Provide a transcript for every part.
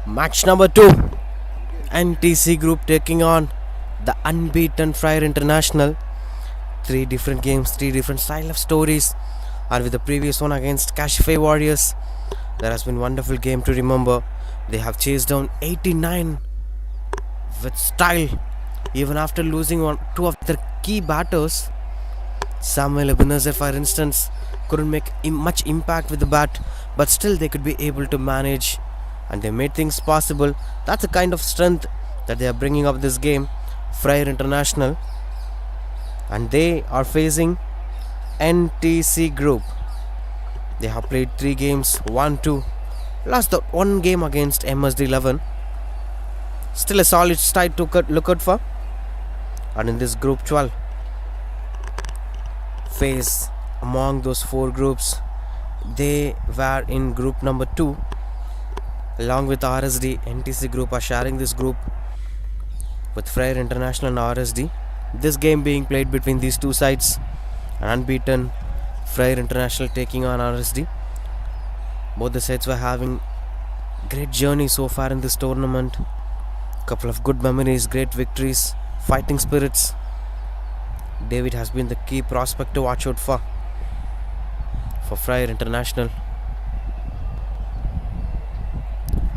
Match number 2. NTC Group taking on the unbeaten Freyer International. 3 different games, 3 different style of stories. And with the previous one against Kashifei Warriors, there has been wonderful game to remember. They have chased down 89 with style. Even after losing two of their key batters, Samuel Ebenezer, for instance, couldn't make much impact with the bat, but still they could be able to manage, and they made things possible. That's the kind of strength that they are bringing up this game, Freyer International, and they are facing NTC Group. They have played 3 games, 1-2, lost the 1 game against MSD 11. Still a solid side to look out for. And in this Group 12 phase, among those 4 groups, they were in group number 2 along with RSD. NTC Group are sharing this group with Freyer International and RSD. This game being played between these two sides, an unbeaten Freyer International taking on RSD. Both the sides were having great journey so far in this tournament. Couple of good memories, great victories, fighting spirits. David has been the key prospect to watch out for Freyer International,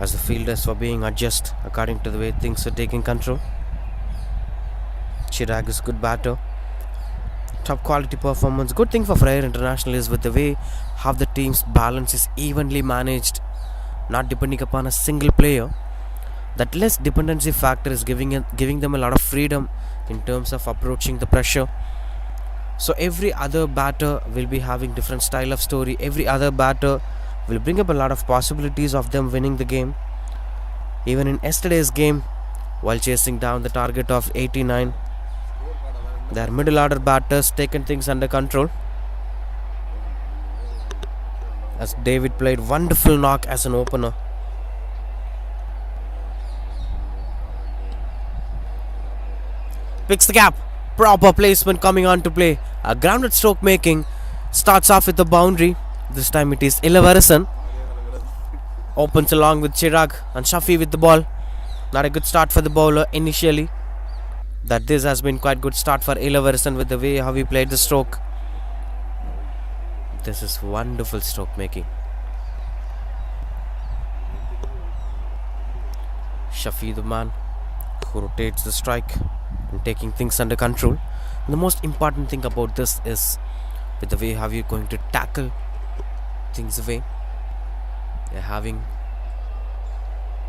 as the fielders were being adjusted according to the way things are taking control. Chirag is good batter, top quality performance. Good thing for Freyer International is with the way how the team's balance is evenly managed, not depending upon a single player. That less dependency factor is giving them a lot of freedom in terms of approaching the pressure. So every other batter will be having different style of story. Every other batter will bring up a lot of possibilities of them winning the game. Even in yesterday's game, while chasing down the target of 89, their middle order batters taken things under control, as David played wonderful knock as an opener. Picks the gap. Proper placement coming on to play. A grounded stroke making. Starts off with the boundary. This time it is Ilavarsan. Opens along with Chirag and Shafi with the ball. Not a good start for the bowler initially. That this has been quite good start for Ilavarsan with the way how he played the stroke. This is wonderful stroke making. Shafi the man who rotates the strike and taking things under control. And the most important thing about this is with the way how you're going to tackle things away. They're having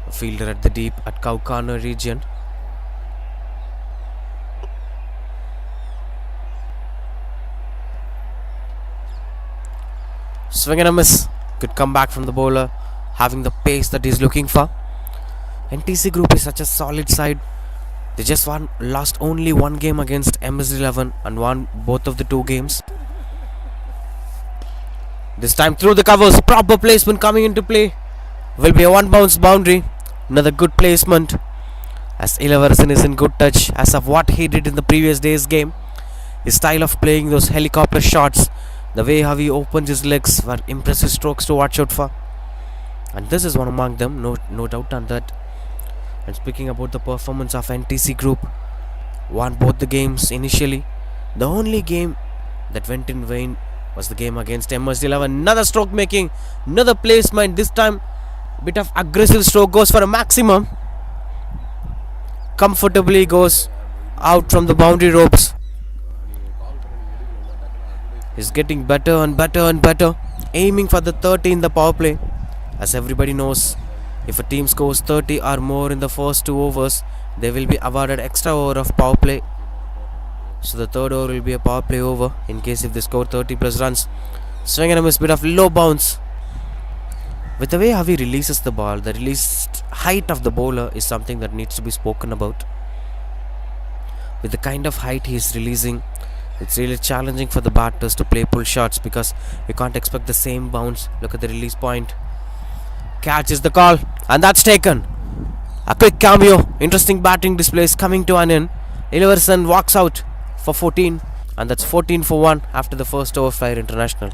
a fielder at the deep at cow corner region. Swing and a miss. Good comeback from the bowler, having the pace that he's looking for. NTC Group is such a solid side. They just lost only 1 game against MS11 and won both of the 2 games. This time through the covers, proper placement coming into play. Will be a 1 bounce boundary. Another good placement, as Ilavarsan is in good touch as of what he did in the previous day's game. His style of playing those helicopter shots, the way how he opens his legs, were impressive strokes to watch out for. And this is one among them, no doubt on that. And speaking about the performance of NTC Group, won both the games initially. The only game that went in vain was the game against MS11. Another stroke making, another placement. This time, a bit of aggressive stroke, goes for a maximum. Comfortably goes out from the boundary ropes. He's getting better and better and better, aiming for the 30 in the power play. As everybody knows, if a team scores 30 or more in the first 2 overs, they will be awarded extra over of power play. So the 3rd over will be a power play over in case if they score 30 plus runs. Swing and a miss, bit of low bounce. With the way how he releases the ball, the released height of the bowler is something that needs to be spoken about. With the kind of height he is releasing, it's really challenging for the batters to play pull shots, because you can't expect the same bounce. Look at the release point. Catch is the call, and that's taken. A quick cameo. Interesting batting displays coming to an end. Ilavarsan walks out for 14, and that's 14 for 1 after the first over. Freyer International.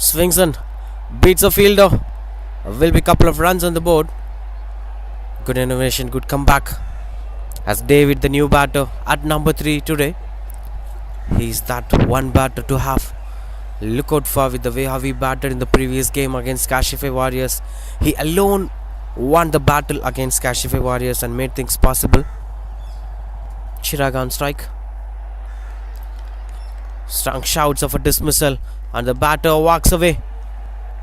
Swings in, beats a fielder. Will be a couple of runs on the board. Good innovation, good comeback. As David, the new batter, at number 3 today. He's that one batter to have look out for with the way how he batted in the previous game against Kashife Warriors. He alone won the battle against Kashife Warriors and made things possible. Chirag on strike. Strong shouts of a dismissal and the batter walks away.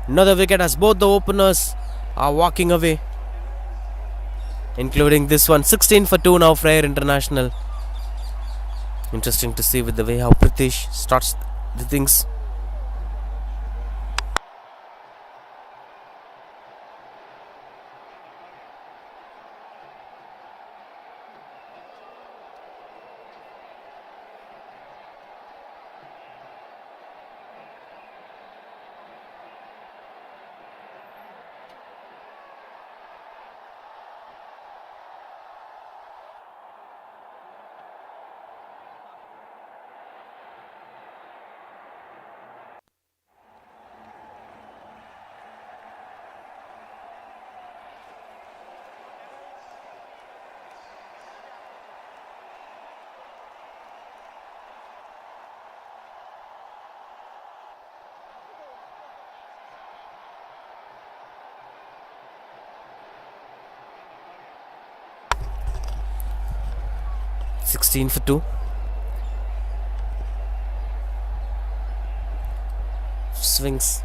Another wicket as both the openers are walking away, including this one. 16 for 2 now, Freyer International. Interesting to see with the way how Pritish starts the things. Sixteen for 2. Swings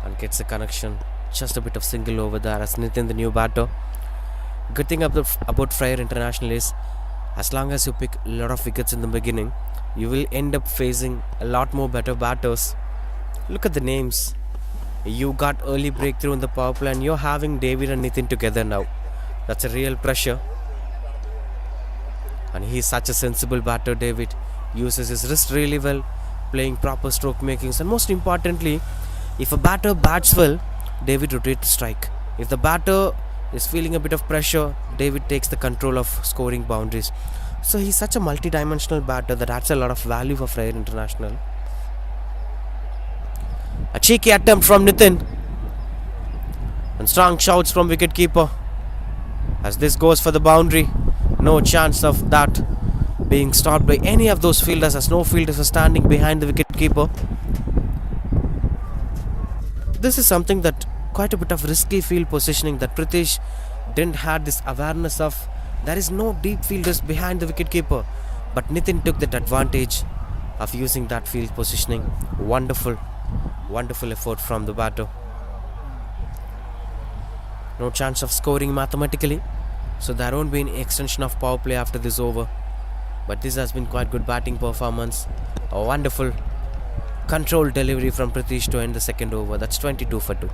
and gets a connection. Just a bit of single over there as Nitin, the new batter. Good thing about Freyer International is, as long as you pick a lot of wickets in the beginning, you will end up facing a lot more better batters. Look at the names. You got early breakthrough in the power play and you're having David and Nitin together now. That's a real pressure. And he's such a sensible batter, David. Uses his wrist really well, playing proper stroke makings, and most importantly, if a batter bats well, David rotates to strike. If the batter is feeling a bit of pressure, David takes the control of scoring boundaries. So he's such a multi-dimensional batter that adds a lot of value for Freyer International. A cheeky attempt from Nitin and strong shouts from wicketkeeper as this goes for the boundary. No chance of that being stopped by any of those fielders, as no fielders are standing behind the wicketkeeper. This is something that quite a bit of risky field positioning that Pritish didn't have this awareness of. There is no deep fielders behind the wicketkeeper, but Nitin took that advantage of using that field positioning. Wonderful effort from the batter. No chance of scoring mathematically, so there won't be any extension of power play after this over. But this has been quite good batting performance. A wonderful controlled delivery from Pritish to end the second over. That's 22 for 2.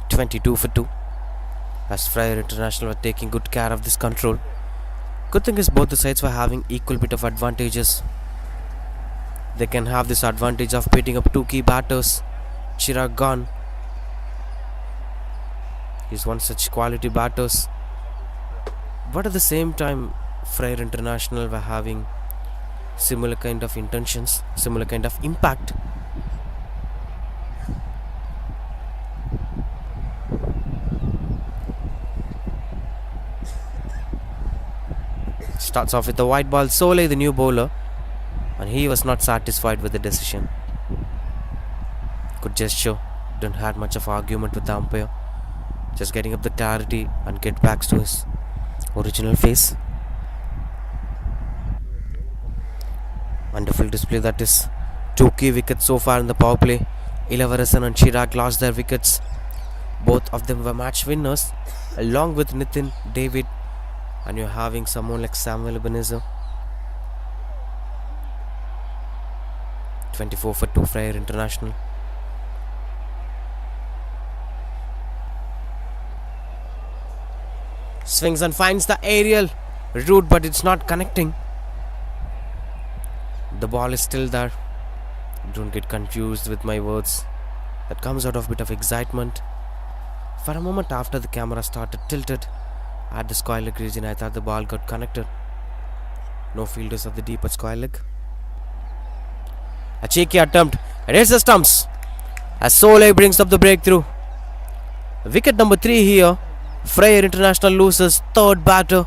$22 for 2. As Freyer International were taking good care of this control. Good thing is both the sides were having equal bit of advantages. They can have this advantage of pitting up two key batters. Chirag gone. He's one such quality batters. But at the same time, Freyer International were having similar kind of intentions, similar kind of impact. Starts off with the white ball. Soleil, the new bowler, and he was not satisfied with the decision. Good gesture. Didn't have much of argument with the umpire. Just getting up the clarity and get back to his original face. Wonderful display, that is. 2 key wickets so far in the power play. Ilavaresan and Chirag lost their wickets. Both of them were match winners, along with Nitin, David, and you're having someone like Samuel Ebenezer. 24 for 2 Freyer International. Swings and finds the aerial route, but it's not connecting. The ball is still there. Don't get confused with my words. That comes out of a bit of excitement. For a moment after the camera started tilted at the square leg region, I thought the ball got connected. No fielders of the deep at square leg. A cheeky attempt, and hits the stumps as Soleil brings up the breakthrough. Wicket number 3 here. Freyer International loses third batter,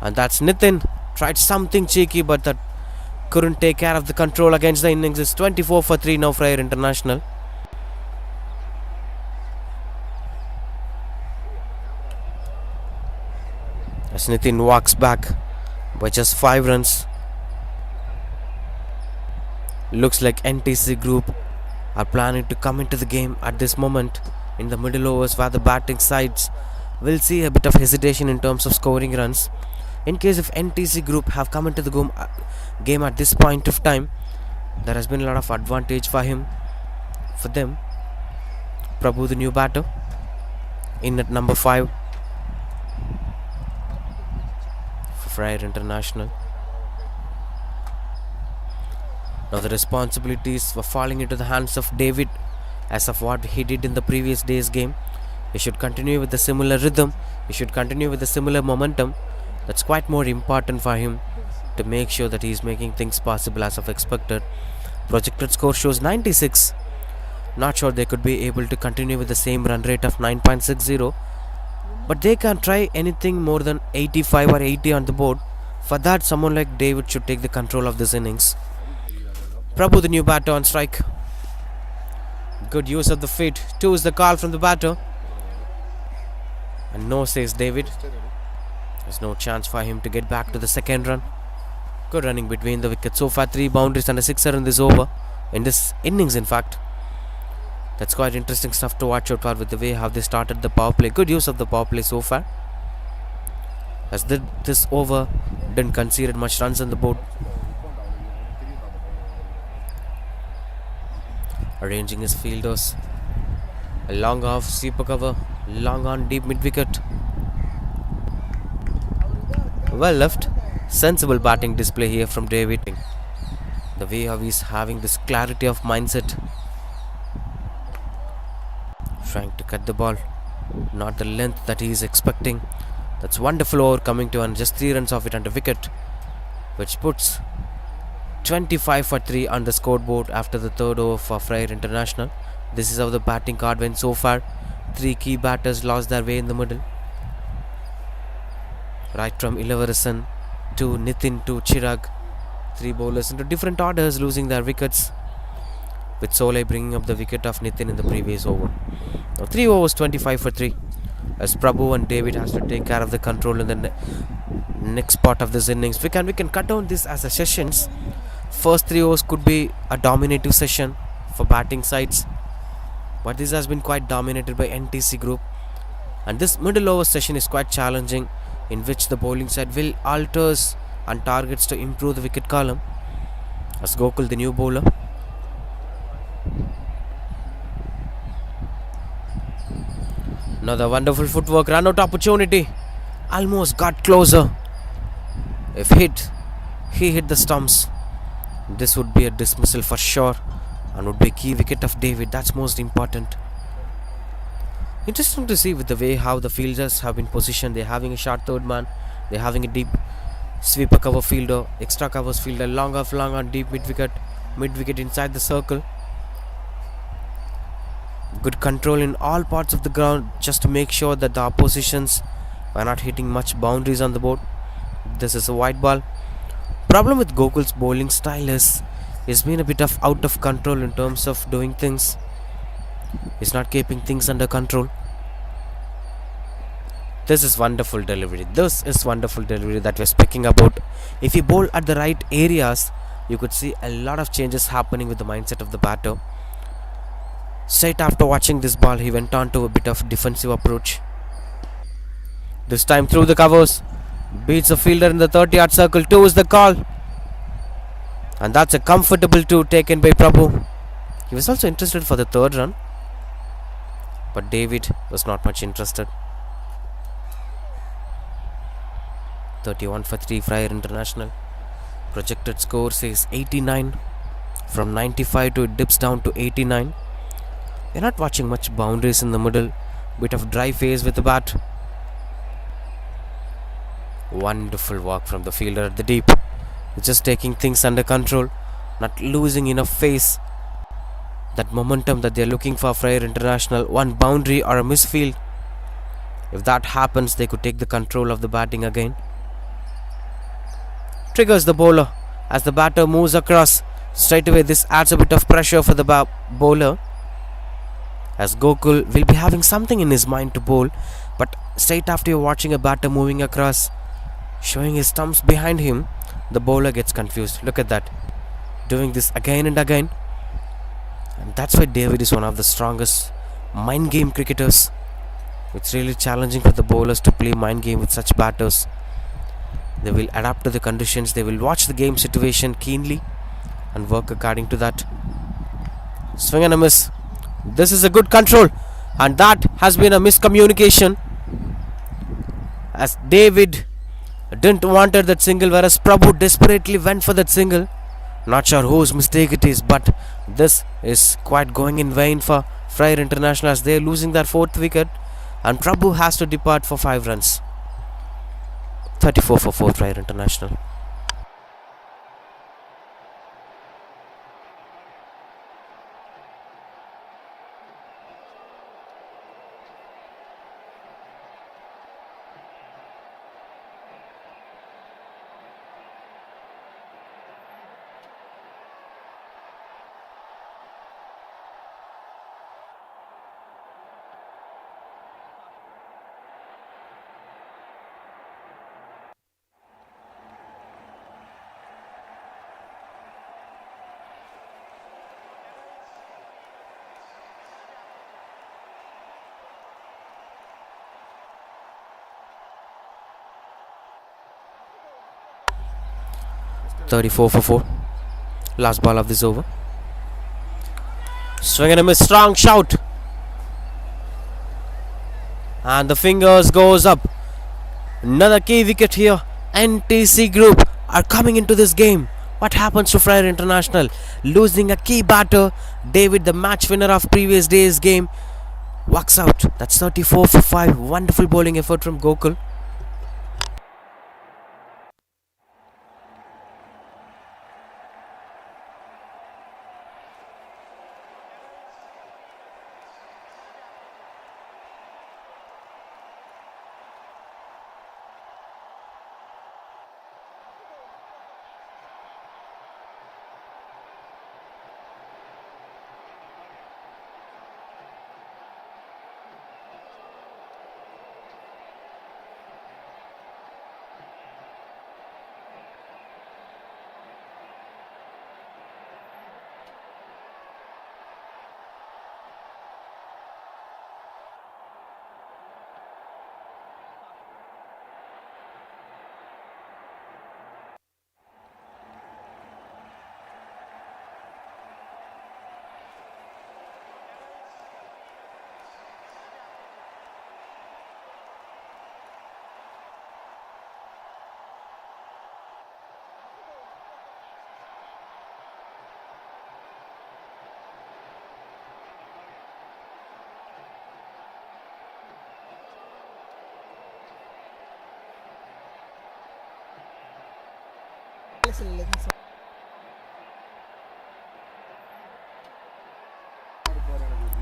and that's Nitin. Tried something cheeky, but that couldn't take care of the control against the innings. It's 24 for 3 now, Freyer International. As Nitin walks back by just 5 runs. Looks like NTC Group are planning to come into the game at this moment in the middle overs, where the batting sides will see a bit of hesitation in terms of scoring runs. In case if NTC Group have come into the game at this point of time, there has been a lot of advantage for them. Prabhu, the new batter, in at number 5 for Freyer International. Now the responsibilities were falling into the hands of David, as of what he did in the previous day's game. He should continue with the similar rhythm. He should continue with the similar momentum. That's quite more important for him, to make sure that he is making things possible as of expected. Projected score shows 96. Not sure they could be able to continue with the same run rate of 9.60, but they can try anything more than 85 or 80 on the board. For that, someone like David should take the control of this innings. Prabhu, the new batter, on strike. Good use of the feet. 2 is the call from the batter. And no, says David. There's no chance for him to get back to the second run. Good running between the wickets. So far 3 boundaries and a sixer in this over. In this innings, in fact. That's quite interesting stuff to watch out for, with the way how they started the power play. Good use of the power play so far, as this over didn't concede much runs on the board. Arranging his fielders. A long off, sweeper cover, long on, deep mid wicket. Well left. Sensible batting display here from David. The way how he's having this clarity of mindset. Trying to cut the ball, not the length that he is expecting. That's wonderful over coming to, and just 3 runs off it under wicket, which puts 25 for 3 on the scoreboard after the third over for Freyer International. This is how the batting card went so far. 3 key batters lost their way in the middle. Right from Ilavaresan to Nitin to Chirag. 3 bowlers into different orders losing their wickets, with Soleil bringing up the wicket of Nitin in the previous over. Now 3 overs, 25 for 3. As Prabhu and David has to take care of the control in the next part of this innings. We can cut down this as a sessions. First 3 overs could be a dominative session for batting sides, but this has been quite dominated by NTC Group. And this middle over session is quite challenging, in which the bowling side will alters and targets to improve the wicket column. As Gokul, the new bowler. Another wonderful footwork, run out opportunity. Almost got closer. If he hit the stumps, this would be a dismissal for sure, and would be a key wicket of David. That's most important. Interesting to see with the way how the fielders have been positioned. They're having a short third man. They're having a deep sweeper cover fielder, extra covers fielder, long off, long on, deep mid wicket inside the circle. Good control in all parts of the ground, just to make sure that the oppositions were not hitting much boundaries on the board. This is a wide ball. Problem with Gokul's bowling style is he's been a bit of out of control in terms of doing things. He's not keeping things under control. This is wonderful delivery. This is wonderful delivery that we're speaking about. If you bowl at the right areas, you could see a lot of changes happening with the mindset of the batter. Straight after watching this ball, he went on to a bit of defensive approach. This time through the covers, beats the fielder in the 30-yard circle. 2 is the call, and that's a comfortable 2 taken by Prabhu. He was also interested for the third run, but David was not much interested. 31 for 3 Freyer International. Projected score says 89. From 95 to it dips down to 89. We're not watching much boundaries in the middle. Bit of dry phase with the bat. Wonderful walk from the fielder at the deep. Just taking things under control, not losing enough phase. That momentum that they're looking for Freyer International. One boundary or a misfield. If that happens, they could take the control of the batting again. Triggers the bowler as the batter moves across. Straight away this adds a bit of pressure for the bowler, as Gokul will be having something in his mind to bowl, but straight after you're watching a batter moving across, showing his stumps behind him, the bowler gets confused. Look at that, doing this again and again. And that's why David is one of the strongest mind game cricketers. It's really challenging for the bowlers to play mind game with such batters. They will adapt to the conditions, they will watch the game situation keenly and work according to that. Swing and a miss. This is a good control, and that has been a miscommunication, as David didn't wanted that single, whereas Prabhu desperately went for that single. Not sure whose mistake it is, but this is quite going in vain for Freyer International, as they are losing their 4th wicket, and Prabhu has to depart for 5 runs. 34 for 4 Freyer International. .34 for 4. Last ball of this over. Swing and a miss. Strong shout, and the fingers goes up. Another key wicket here. NTC Group are coming into this game. What happens to Freyer International? Losing a key batter. David, the match winner of previous day's game, walks out. That's 34 for 5. Wonderful bowling effort from Gokul.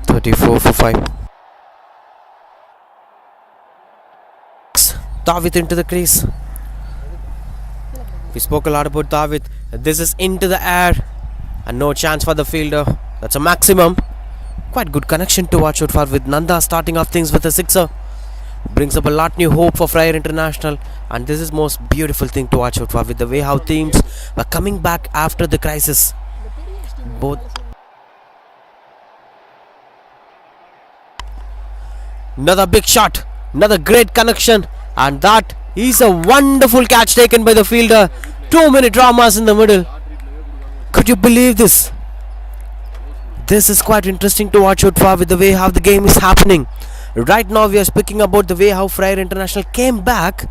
.34 for 5. David into the crease. We spoke a lot about David. This is into the air and no chance for the fielder. That's a maximum. Quite good connection to watch out for with Nanda starting off things with a sixer. brings up a lot new hope for Freyer International, and this is most beautiful thing to watch out for with the way how teams were coming back after the crisis. Both another big shot, another great connection, and that is a wonderful catch taken by the fielder. 2-minute dramas in the middle. Could you believe this? This is quite interesting to watch out for with the way how the game is happening. Right now we are speaking about the way how Freyer International came back,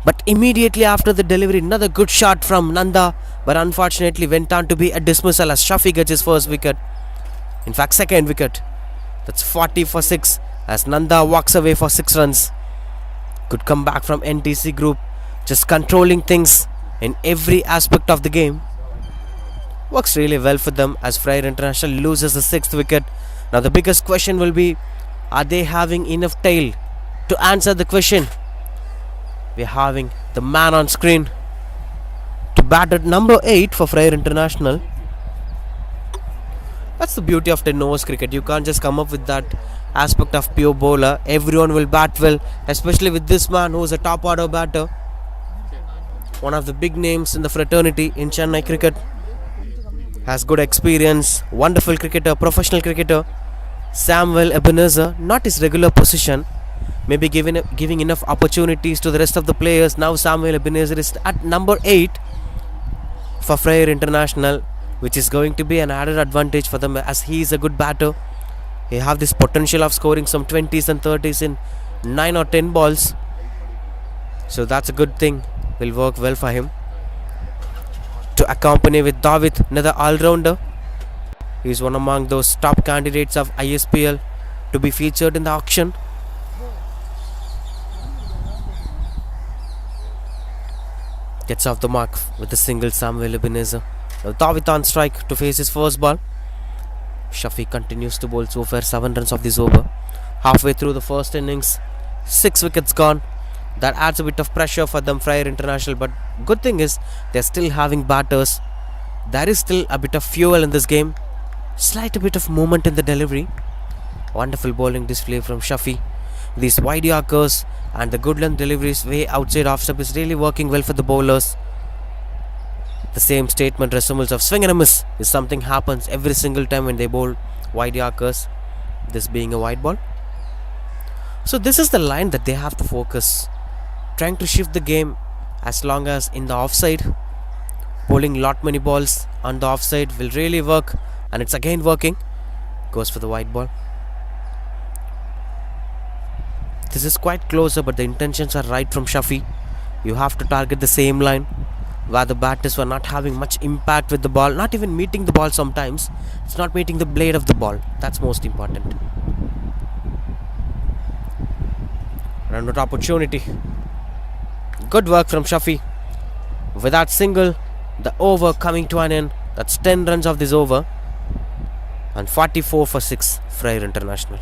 but immediately after the delivery another good shot from Nanda, but unfortunately went on to be a dismissal as Shafi gets his first wicket. In fact, second wicket. That's 40 for 6 as Nanda walks away for 6 runs. Good comeback from NTC Group, just controlling things in every aspect of the game. Works really well for them as Freyer International loses the 6th wicket. Now the biggest question will be, are they having enough tail to answer the question? We're having the man on screen to bat at number 8 for Freyer International. That's the beauty of 10 overs cricket. You can't just come up with that aspect of pure bowler. Everyone will bat well, especially with this man who is a top order batter. One of the big names in the fraternity in Chennai cricket. Has good experience, wonderful cricketer, professional cricketer. Samuel Ebenezer, not his regular position, maybe giving enough opportunities to the rest of the players. Now Samuel Ebenezer is at number 8 for Freyer International, which is going to be an added advantage for them as he is a good batter. He have this potential of scoring some 20s and 30s in 9 or 10 balls. So that's a good thing, will work well for him. To accompany with David, another all-rounder. He is one among those top candidates of ISPL to be featured in the auction. Gets off the mark with a single Samuel Ebenezer. Now David on strike to face his first ball. Shafi continues to bowl so far 7 runs of this over. Halfway through the first innings, 6 wickets gone. That adds a bit of pressure for them, Freyer International, but good thing is they're still having batters. There is still a bit of fuel in this game. Slight bit of movement in the delivery. Wonderful bowling display from Shafi. These wide yorkers and the good length deliveries way outside off step is really working well for the bowlers. The same statement resembles of swing and a miss is something happens every single time when they bowl wide yorkers. This being a wide ball. So this is the line that they have to focus. Trying to shift the game as long as in the offside. Bowling lot many balls on the offside will really work, and it's again working. Goes for the wide ball. This is quite closer, but the intentions are right from Shafi. You have to target the same line where the batters were not having much impact with the ball, not even meeting the ball sometimes. It's not meeting the blade of the ball. That's most important. Run out opportunity. Good work from Shafi. With that single, the over coming to an end. That's 10 runs of this over. And 44 for 6, Freyer International.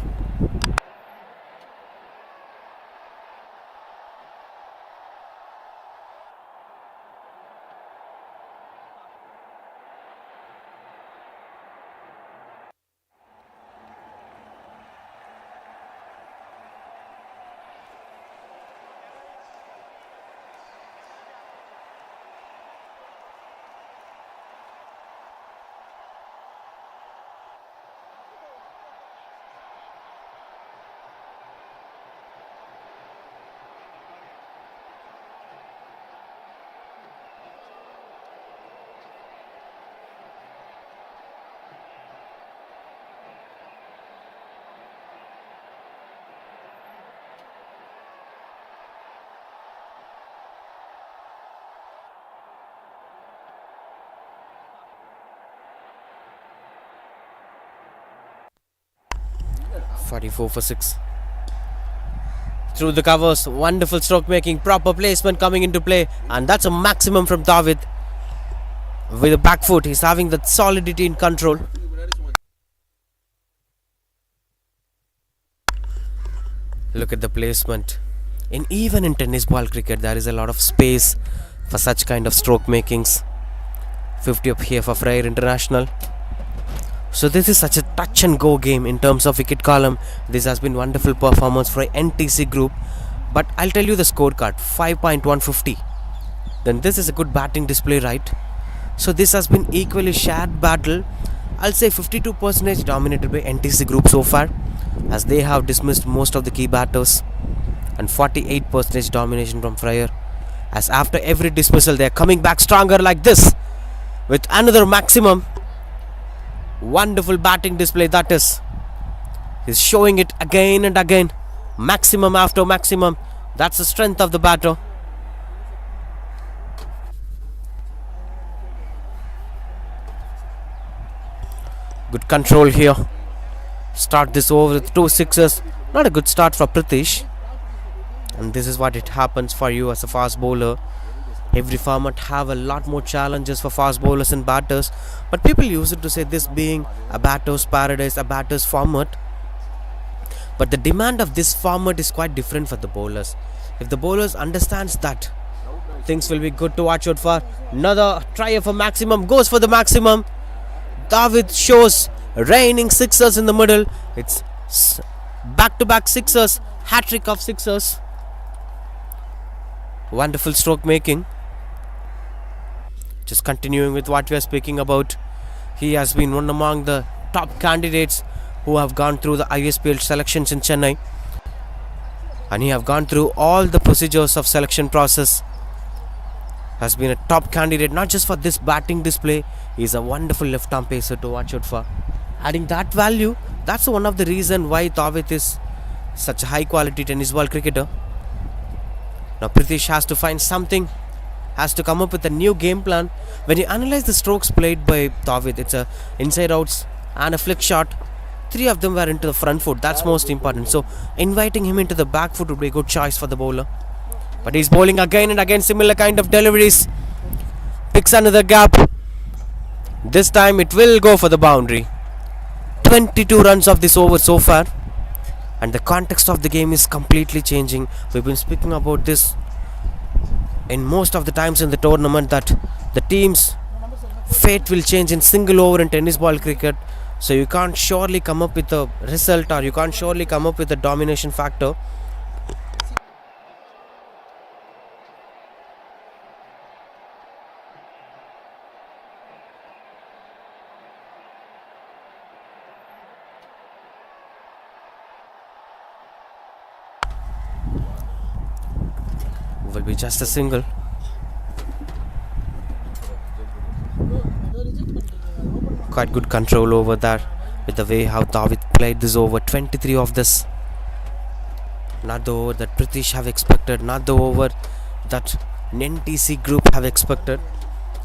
.44 for 6. Through the covers, wonderful stroke making, proper placement coming into play, and that's a maximum from David. With a back foot, he's having that solidity in control. Look at the placement. Even in tennis ball cricket, there is a lot of space for such kind of stroke makings. 50 up here for Freyer International. So this is such a touch and go game in terms of wicket column. This has been wonderful performance for NTC group. But I'll tell you the scorecard, 5.150. Then this is a good batting display, right? So this has been equally shared battle. I'll say 52% dominated by NTC group so far, as they have dismissed most of the key batters, and 48% domination from Freyer, as after every dismissal they are coming back stronger like this with another maximum. Wonderful batting display that is. He's showing it again and again, maximum after maximum. That's the strength of the batter. Good control here. Start this over with 2 sixes. Not a good start for Pritish. And this is what it happens for you as a fast bowler. Every format have a lot more challenges for fast bowlers and batters. But people use it to say this being a batter's paradise, a batter's format. But the demand of this format is quite different for the bowlers. If the bowlers understands that, things will be good to watch out for. Another try for maximum, goes for the maximum. David shows raining sixers in the middle. It's back-to-back sixers, hat-trick of sixers. Wonderful stroke making. Just continuing with what we are speaking about, he has been one among the top candidates who have gone through the ISPL selections in Chennai, and he have gone through all the procedures of selection process. Has been a top candidate not just for this batting display. He is a wonderful left arm pacer to watch out for. Adding that value, that's one of the reason why Tawit is such a high quality tennis ball cricketer. Now Pritish has to find something, has to come up with a new game plan. When you analyze the strokes played by Tawit, it's a inside outs and a flick shot. 3 of them were into the front foot. That's most important. So inviting him into the back foot would be a good choice for the bowler. But he's bowling again and again similar kind of deliveries. Picks another gap. This time it will go for the boundary. 22 runs of this over so far. And the context of the game is completely changing. We've been speaking about this in most of the times in the tournament, that the team's fate will change in single over in tennis ball cricket. So you can't surely come up with a result, or you can't surely come up with a domination factor. Will be just a single. Quite good control over that with the way how David played this over. 23 of this. Not the over that Pritish have expected, not the over that NTC group have expected,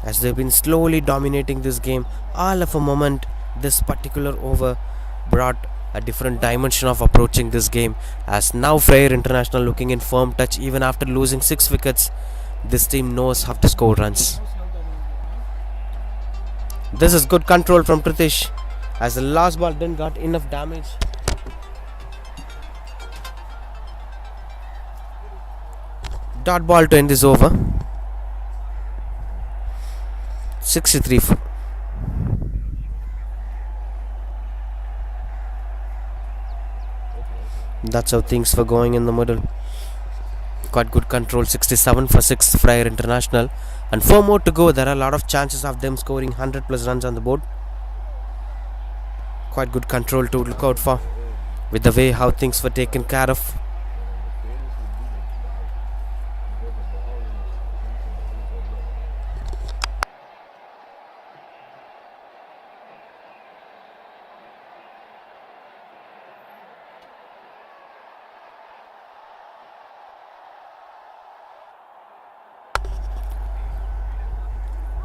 as they've been slowly dominating this game. All of a moment, this particular over brought a different dimension of approaching this game, as now Freyer International looking in firm touch even after losing 6 wickets. This team knows how to score runs. This is good control from Pritish, as the last ball didn't got enough damage. Dot ball to end this over. 63. That's how things were going in the middle. Quite good control. 67 for 6 Freyer International, and 4 more to go. There are a lot of chances of them scoring 100 plus runs on the board. Quite good control to look out for, with the way how things were taken care of.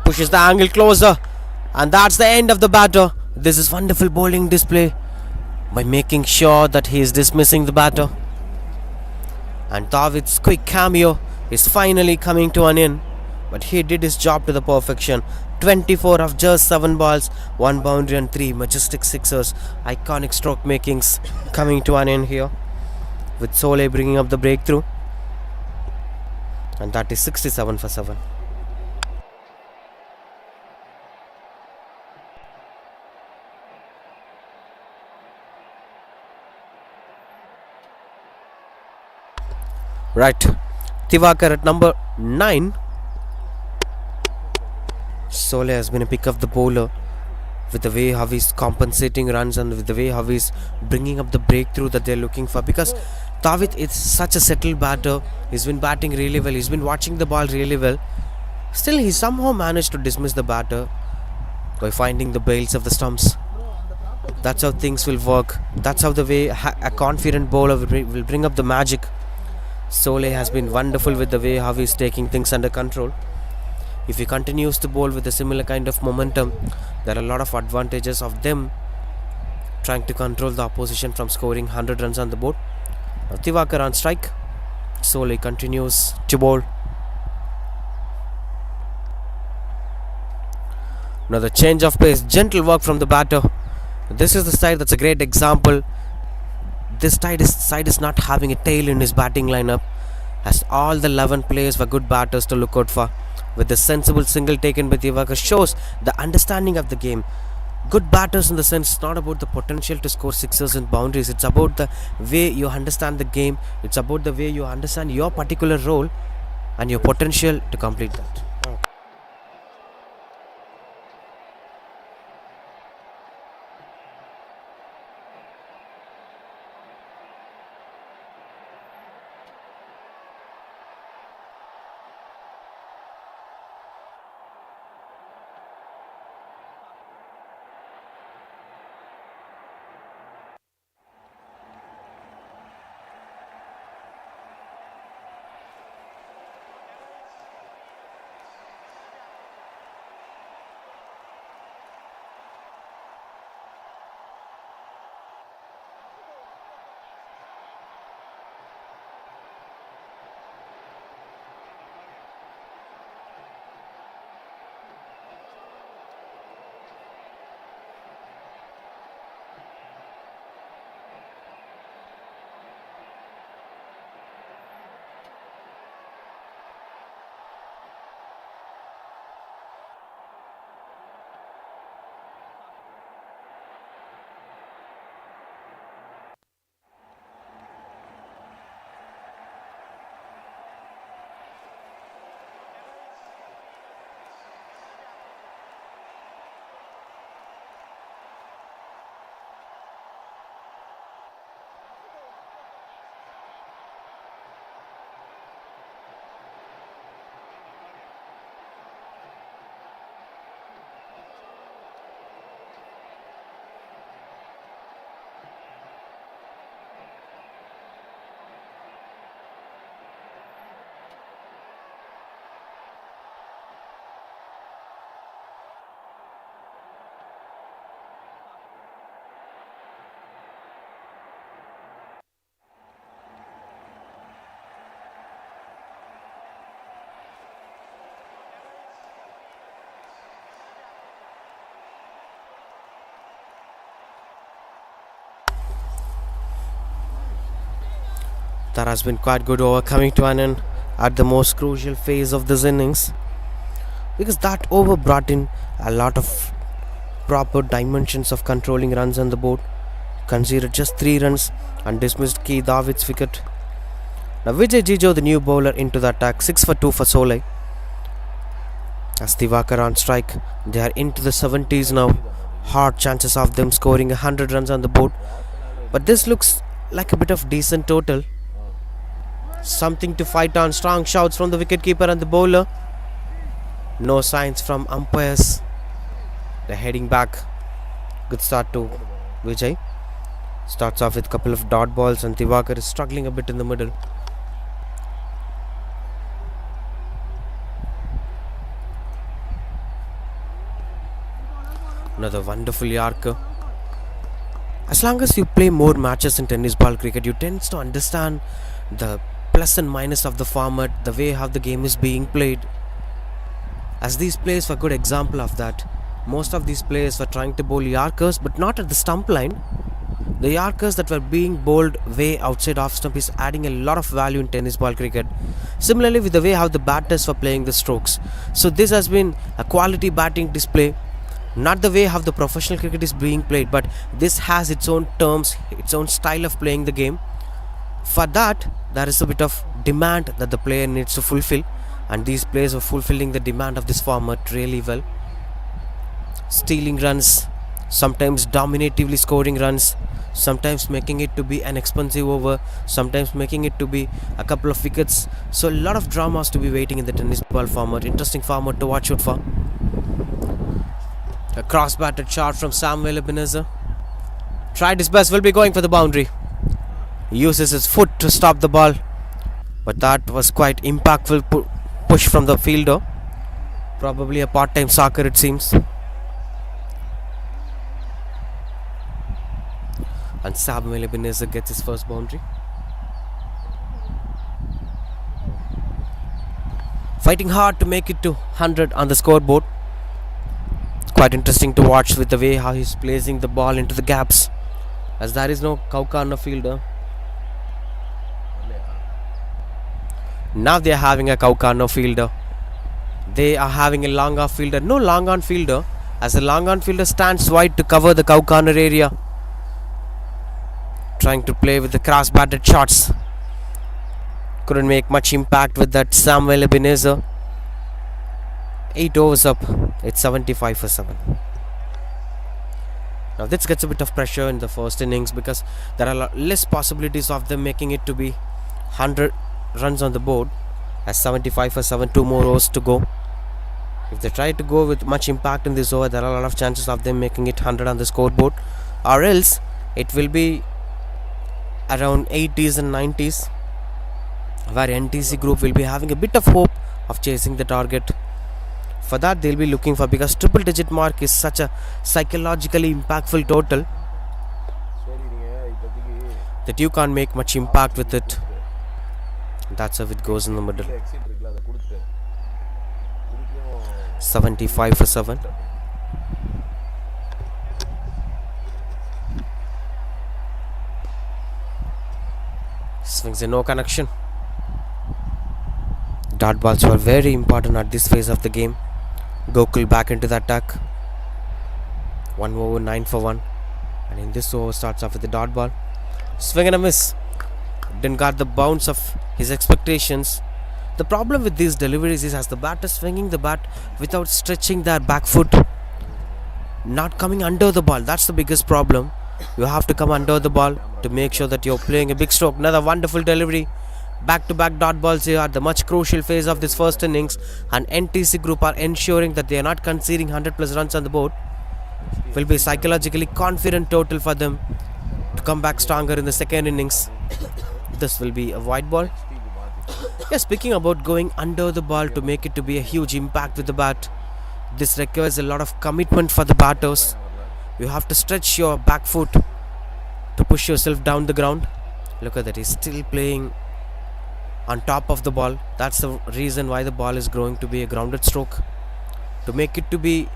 Pushes the angle closer, and that's the end of the batter. This is wonderful bowling display by making sure that he is dismissing the batter. And David's quick cameo is finally coming to an end, but he did his job to the perfection. 24 of just 7 balls, 1 boundary and 3 majestic sixers. Iconic stroke makings coming to an end here, with Soleil bringing up the breakthrough, and that is 67 for 7. Right. Tivakar at number 9. Sole has been a pick of the bowler with the way how he's compensating runs and with the way how he's bringing up the breakthrough that they're looking for, because Tawit is such a settled batter. He's been batting really well, he's been watching the ball really well. Still, he somehow managed to dismiss the batter by finding the bails of the stumps. That's how things will work. That's how the way a confident bowler will bring up the magic. Sole has been wonderful with the way how he's taking things under control. If he continues to bowl with a similar kind of momentum, there are a lot of advantages of them trying to control the opposition from scoring 100 runs on the board. Now Tivakar on strike. Sole continues to bowl. Another change of pace, gentle work from the batter. This is the side that's a great example. This side is not having a tail in his batting lineup, as all the 11 players were good batters to look out for. With the sensible single taken by Tivakar shows the understanding of the game. Good batters in the sense, it's not about the potential to score sixes and boundaries. It's about the way you understand the game. It's about the way you understand your particular role and your potential to complete that. That has been quite good over coming to an end at the most crucial phase of this innings, because that over brought in a lot of proper dimensions of controlling runs on the board. Conceded just 3 runs and dismissed Key David's wicket. Now Vijay Jijo, the new bowler, into the attack, 6 for 2 for Sole. As Tivakar on strike, they are into the 70s now. Hard chances of them scoring 100 runs on the board, but this looks like a bit of decent total. Something to fight on. Strong shouts from the wicketkeeper and the bowler. No signs from umpires. They're heading back. Good start to Vijay. Starts off with a couple of dot balls and Tivakar is struggling a bit in the middle. Another wonderful Yorker. As long as you play more matches in tennis ball cricket, you tend to understand the plus and minus of the format, the way how the game is being played. As these players were a good example of that. Most of these players were trying to bowl Yorkers, but not at the stump line. The Yorkers that were being bowled way outside off stump is adding a lot of value in tennis ball cricket. Similarly with the way how the batters were playing the strokes. So this has been a quality batting display. Not the way how the professional cricket is being played, but this has its own terms, its own style of playing the game. For that, there is a bit of demand that the player needs to fulfill, and these players are fulfilling the demand of this format really well. Stealing runs, sometimes dominatively scoring runs, sometimes making it to be an expensive over, sometimes making it to be a couple of wickets. So a lot of dramas to be waiting in the tennis ball format. Interesting format to watch out for. A cross-batted shot from Samuel Ebenezer. Tried his best, will be going for the boundary. Uses his foot to stop the ball, but that was quite impactful push from the fielder. Probably a part-time soccer, it seems. And Samuel Ebenezer gets his first boundary. Fighting hard to make it to 100 on the scoreboard. Quite interesting to watch with the way how he's placing the ball into the gaps, as there is no Kaukana fielder. Now they are having a Kaukana fielder. They are having a long off fielder. No long on fielder, as the long on fielder stands wide to cover the Kaukana area. Trying to play with the cross batted shots. Couldn't make much impact with that Samuel Ebenezer. 8 overs up. It's 75 for 7. Now this gets a bit of pressure in the first innings, because there are less possibilities of them making it to be 100 runs on the board, as 75 for 7, 2 more overs to go. If they try to go with much impact in this over, there are a lot of chances of them making it 100 on the scoreboard, or else it will be around 80s and 90s, where NTC group will be having a bit of hope of chasing the target. For that, they'll be looking for, because triple digit mark is such a psychologically impactful total that you can't make much impact with it. That's how it goes in the middle. 75 for 7. Swings in, no connection. Dot balls were very important at this phase of the game. Gokul back into the attack. 1 over, 9 for 1. And in this over starts off with the dot ball. Swing and a miss. Didn't got the bounce of his expectations. The problem with these deliveries is, as the batter swinging the bat without stretching their back foot, not coming under the ball. That's the biggest problem. You have to come under the ball to make sure that you're playing a big stroke. Another wonderful delivery. Back-to-back dot balls here at the much crucial phase of this first innings, and NTC group are ensuring that they are not conceding 100 plus runs on the board. Will be psychologically confident total for them to come back stronger in the second innings. This will be a wide ball. Yeah, speaking about going under the ball to make it to be a huge impact with the bat, this requires a lot of commitment for the batters. You have to stretch your back foot to push yourself down the ground. Look at that, he's still playing on top of the ball. That's the reason why the ball is growing to be a grounded stroke. To make it to be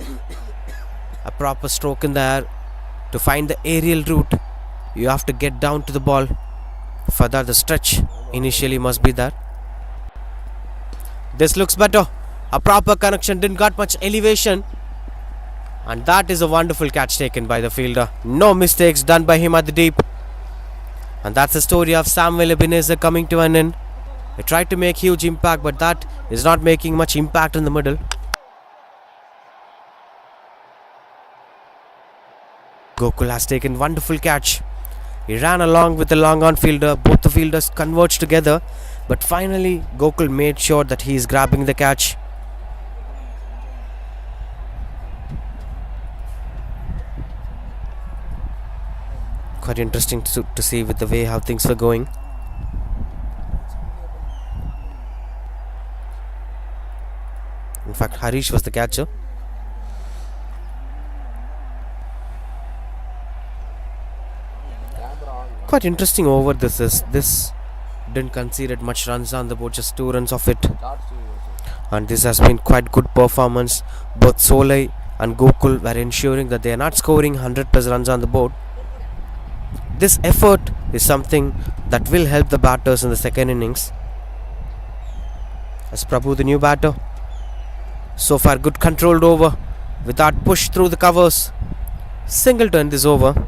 a proper stroke in the air, to find the aerial route, you have to get down to the ball. For that, the stretch initially must be there. This looks better. A proper connection, didn't got much elevation, and that is a wonderful catch taken by the fielder. No mistakes done by him at the deep. And that's the story of Samuel Ebenezer coming to an end. He tried to make huge impact, but that is not making much impact in the middle. Gokul has taken wonderful catch. He ran along with the long on fielder. Both the fielders converged together, but finally Gokul made sure that he is grabbing the catch. Quite interesting to see with the way how things were going. In fact, Harish was the catcher. Quite interesting over this is. This didn't concede much runs on the board, just 2 runs of it. And this has been quite good performance. Both Solai and Gokul were ensuring that they are not scoring 100 plus runs on the board. This effort is something that will help the batters in the second innings. As Prabhu, the new batter. So far, good controlled over without push through the covers. Single to end this over.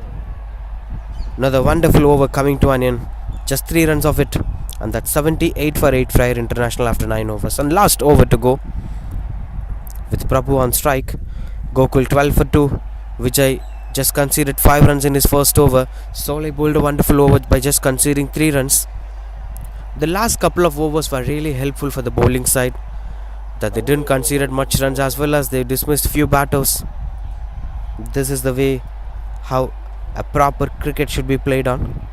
Another wonderful over coming to an end. Just 3 runs of it. And that's 78 for 8 Freyer International after 9 overs. And last over to go. With Prabhu on strike. Gokul 12 for 2. Vijay just conceded 5 runs in his first over. Sole bowled a wonderful over by just conceding 3 runs. The last couple of overs were really helpful for the bowling side, that they didn't concede much runs as well as they dismissed few batters. This is the way how a proper cricket should be played on.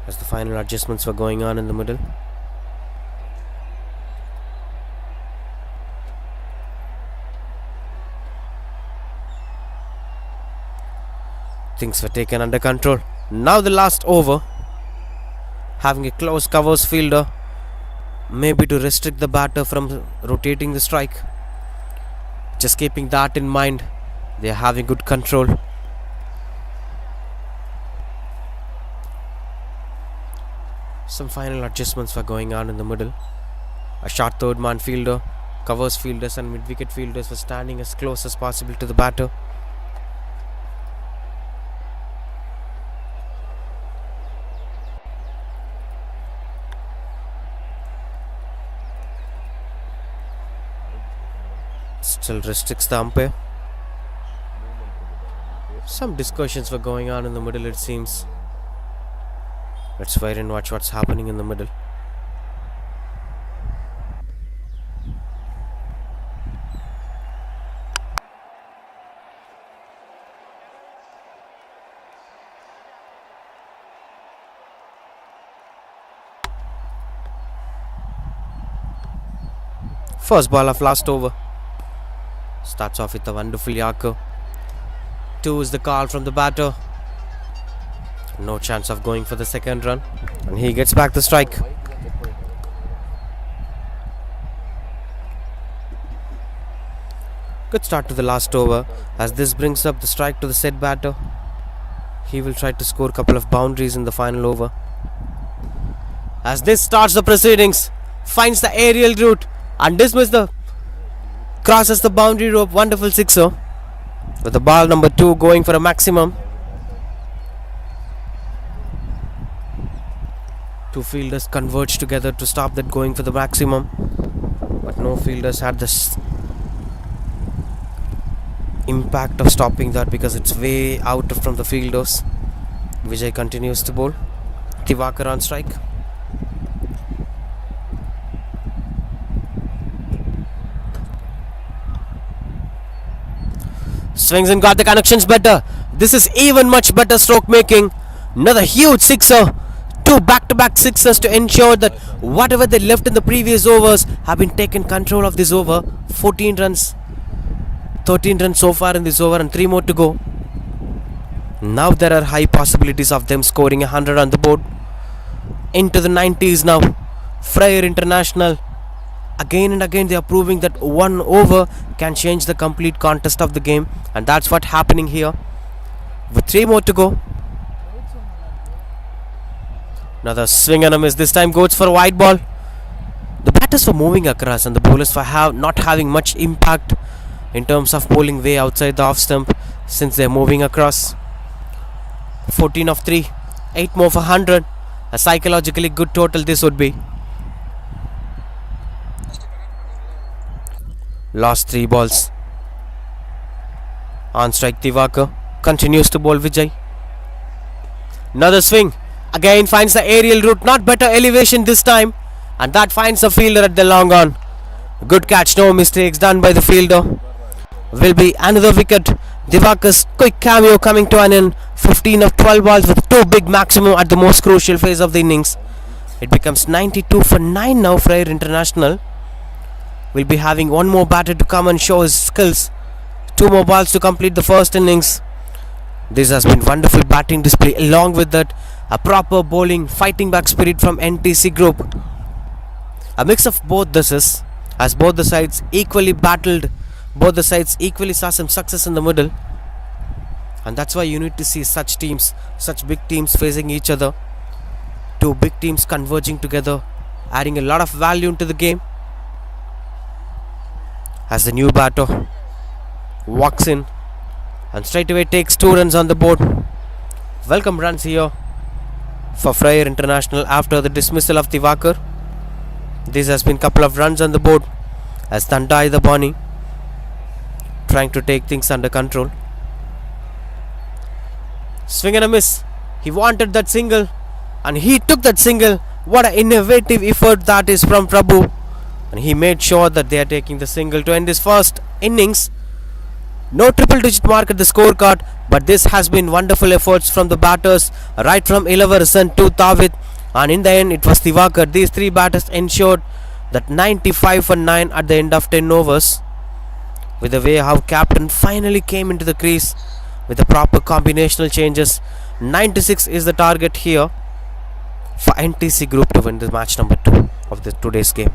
As the final adjustments were going on in the middle. Things were taken under control. Now the last over, having a close covers fielder, maybe to restrict the batter from rotating the strike. Just keeping that in mind, they are having good control. Some final adjustments were going on in the middle. A short third man fielder, covers fielders and mid-wicket fielders were standing as close as possible to the batter. Still restricts the umpire. Some discussions were going on in the middle, it seems. Let's wait and watch what's happening in the middle. First ball of last over. Starts off with a wonderful Yorker. 2 is the call from the batter. No chance of going for the second run. And he gets back the strike. Good start to the last over, as this brings up the strike to the said batter. He will try to score a couple of boundaries in the final over. As this starts the proceedings, finds the aerial route and crosses the boundary rope. Wonderful sixer. With the ball number 2 going for a maximum. 2 fielders converged together to stop that going for the maximum, but no fielders had this impact of stopping that because it's way out from the fielders. Vijay continues to bowl. Tivakar on strike. Swings and got the connections better. This is even much better stroke making. Another huge sixer. 2 back-to-back sixers to ensure that whatever they left in the previous overs have been taken control of this over. 14 runs. 13 runs so far in this over and 3 more to go. Now there are high possibilities of them scoring 100 on the board. Into the 90s now. Freyer International. Again and again they are proving that one over can change the complete contest of the game, and that's what's happening here. With 3 more to go. Another swing and a miss. This time goes for a wide ball. The batters were moving across and the bowlers were not having much impact in terms of bowling way outside the off stump since they're moving across. 14 of 3. 8 more for 100. A psychologically good total this would be. Last 3 balls. On strike Tivakar. Continues to bowl Vijay. Another swing. Again finds the aerial route. Not better elevation this time. And that finds the fielder at the long on. Good catch. No mistakes done by the fielder. Will be another wicket. Divakar's quick cameo coming to an end. 15 of 12 balls with 2 big maximum at the most crucial phase of the innings. It becomes 92 for 9 now. Freyer International will be having one more batter to come and show his skills. 2 more balls to complete the first innings. This has been wonderful batting display. Along with that, a proper bowling, fighting back spirit from NTC group. A mix of both this is, as both the sides equally battled. Both the sides equally saw some success in the middle. And that's why you need to see such teams, such big teams facing each other. 2 big teams converging together, adding a lot of value into the game. As the new batter walks in and straight away takes 2 runs on the board. Welcome runs here for Freyer International after the dismissal of Divakar. This has been couple of runs on the board as Tandai the Boni trying to take things under control. Swing and a miss. He wanted that single and he took that single. What an innovative effort that is from Prabhu. And he made sure that they are taking the single to end this first innings. No triple digit mark at the scorecard, but this has been wonderful efforts from the batters, right from Ilavarsan to Tawid, and in the end it was Divakar. These three batters ensured that 95 for 9 at the end of 10 overs. With the way how captain finally came into the crease with the proper combinational changes, 96 is the target here for NTC Group to win the match number 2 of today's game.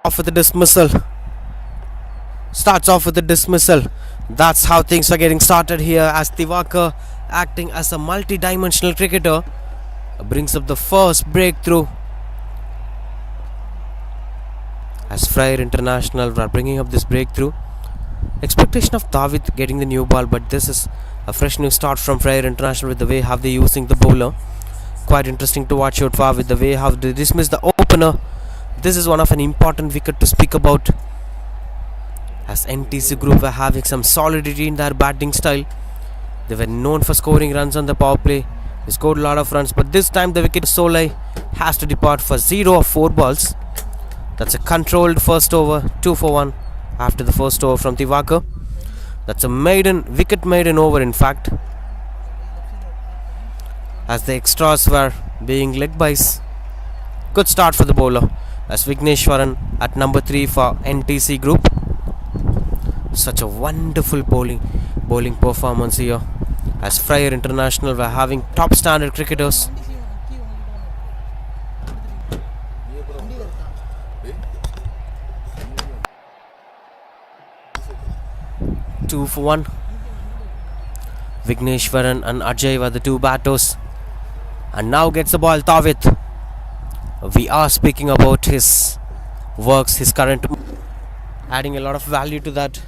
Off with the dismissal. Starts off with the dismissal. That's how things are getting started here as Tivaka, acting as a multi-dimensional cricketer, brings up the first breakthrough. As Freyer International are bringing up this breakthrough. Expectation of David getting the new ball, but this is a fresh new start from Freyer International with the way how they're using the bowler. Quite interesting to watch out for with the way how they dismiss the opener. This is one of an important wicket to speak about, as NTC Group were having some solidity in their batting style. They were known for scoring runs on the power play. They scored a lot of runs, but this time the wicket Solai has to depart for 0 of 4 balls. That's a controlled first over, 2 for 1 after the first over from Tivaka. That's a wicket maiden over in fact, as the extras were being leg bys. Good start for the bowler as Vigneshwaran at number 3 for NTC Group. Such a wonderful bowling performance here, as Freyer International were having top standard cricketers. Two for 1. Vigneshwaran and Ajay were the two batters, and now gets the ball Tawit. We are speaking about his works, his current, adding a lot of value to that,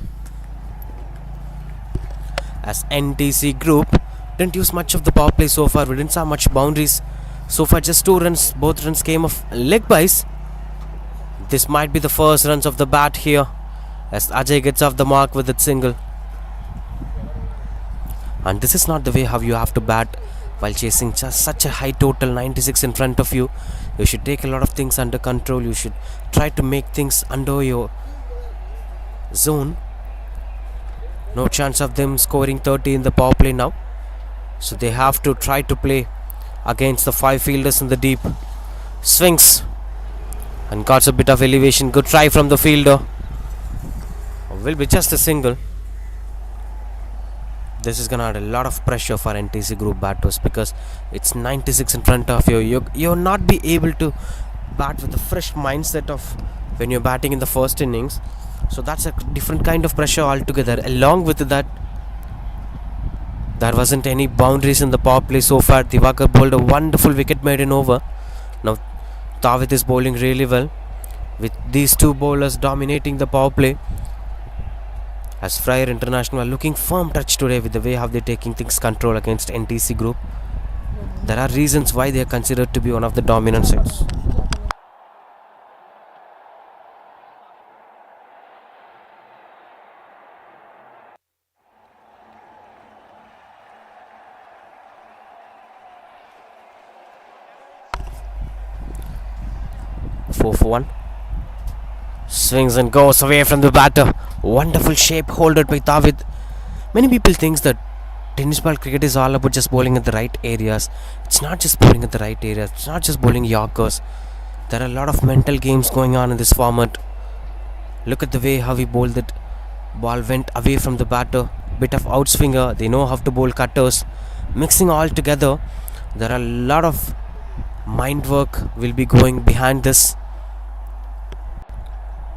as NTC Group didn't use much of the power play so far. We didn't have much boundaries so far, just 2 runs. Both runs came off leg bys. This might be the first runs of the bat here, as Ajay gets off the mark with its single. And this is not the way how you have to bat while chasing just such a high total, 96 in front of you. You should take a lot of things under control. You should try to make things under your zone. No chance of them scoring 30 in the power play now, so they have to try to play against the 5 fielders in the deep. Swings and got a bit of elevation. Good try from the fielder. Will be just a single. This is gonna add a lot of pressure for NTC Group batters, because it's 96 in front of you. You'll not be able to bat with a fresh mindset of when you're batting in the first innings. So that's a different kind of pressure altogether. Along with that, there wasn't any boundaries in the power play so far. Tivaka bowled a wonderful wicket maiden over. Now Tawit is bowling really well, with these two bowlers dominating the power play, as Freyer International are looking firm touch today with the way how they're taking things control against NTC Group. There are reasons why they are considered to be one of the dominant sides. Four for 1. Swings and goes away from the batter. Wonderful shape holded by Tawid. Many people think that tennis ball cricket is all about just bowling at the right areas. It's not just bowling at the right areas. It's not just bowling Yorkers. There are a lot of mental games going on in this format. Look at the way how he bowled that. Ball went away from the batter. Bit of outswinger. They know how to bowl cutters. Mixing all together, there are a lot of mind work will be going behind this.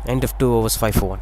End of 2 overs, 5 for 1.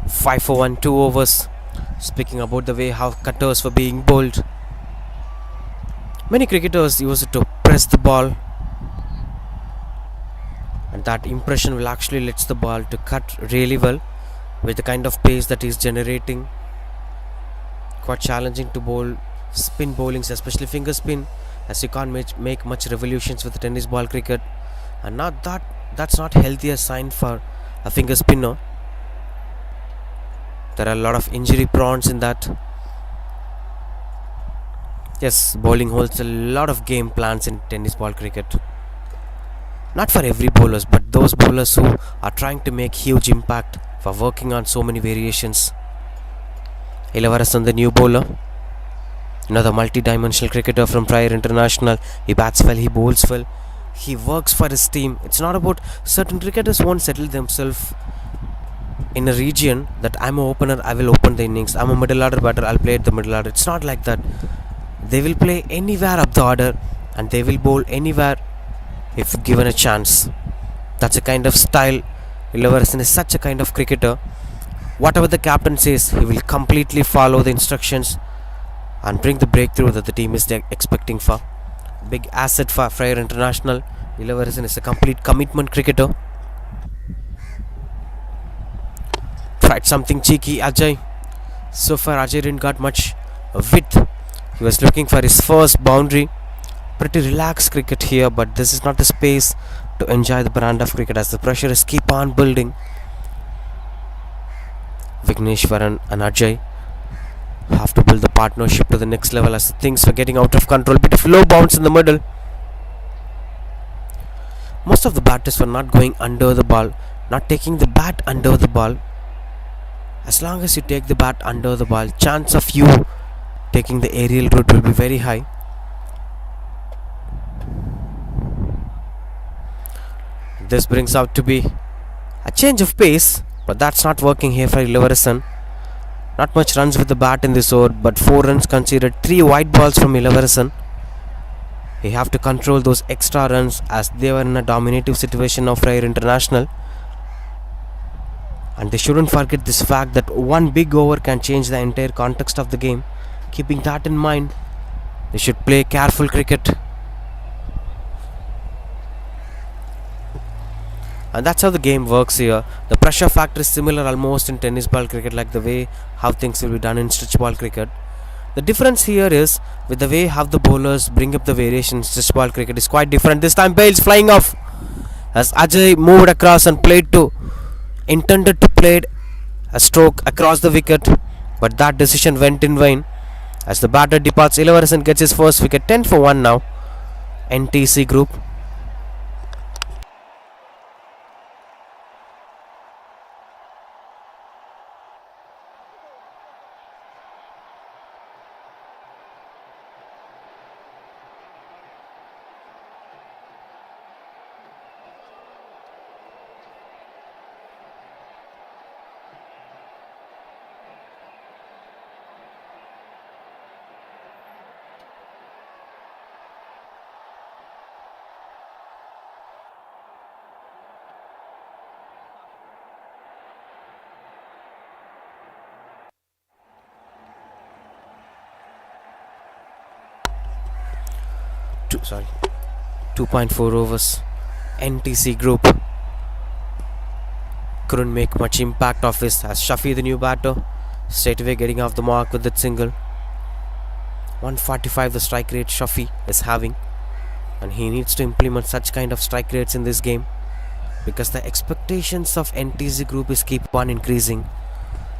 Five for 1, 2 overs. Speaking about the way how cutters were being bowled, many cricketers use it to press the ball, and that impression will actually lets the ball to cut really well with the kind of pace that is generating. Quite challenging to bowl spin bowlings, especially finger spin, as you can't make much revolutions with the tennis ball cricket. And not that that's not healthier sign for a finger spinner. There are a lot of injury prawns in that. Yes, bowling holds a lot of game plans in tennis ball cricket. Not for every bowlers, but those bowlers who are trying to make huge impact for working on so many variations. Ilavaras, the new bowler, another multi-dimensional cricketer from Freyer International. He bats well, he bowls well, he works for his team. It's not about certain cricketers won't settle themselves in a region that I'm an opener, I will open the innings. I'm a middle order batter, I'll play at the middle order. It's not like that. They will play anywhere up the order and they will bowl anywhere if given a chance. That's a kind of style. Ilavaras is such a kind of cricketer. Whatever the captain says, he will completely follow the instructions and bring the breakthrough that the team is expecting for. Big asset for Freyer International. Ilavaras is a complete commitment cricketer. Tried something cheeky, Ajay. So far, Ajay didn't got much width. He was looking for his first boundary. Pretty relaxed cricket here, but this is not the space to enjoy the brand of cricket as the pressure is keep on building. Vigneshwaran and Ajay have to build the partnership to the next level as things were getting out of control. Bit of low bounce in the middle. Most of the batters were not going under the ball, not taking the bat under the ball. As long as you take the bat under the ball, chance of you taking the aerial route will be very high. This brings out to be a change of pace, but that's not working here for Ilavaras. Not much runs with the bat in this over, but 4 runs conceded, 3 wide balls from Ilavaras. He have to control those extra runs as they were in a dominative situation of Freyer International. And they shouldn't forget this fact that one big over can change the entire context of the game. Keeping that in mind, they should play careful cricket. And that's how the game works here. The pressure factor is similar almost in tennis ball cricket, like the way how things will be done in stretch ball cricket. The difference here is with the way how the bowlers bring up the variations. Stretch ball cricket is quite different. This time Bale's flying off as Ajay moved across and intended to play a stroke across the wicket, but that decision went in vain as the batter departs. Ilavaras gets his first wicket. 10 for 1 now. NTC group. two, sorry 2.4 overs. NTC group couldn't make much impact of this as Shafi, the new batter, straight away getting off the mark with that single. 145 the strike rate Shafi is having, and he needs to implement such kind of strike rates in this game because the expectations of NTC group is keep on increasing.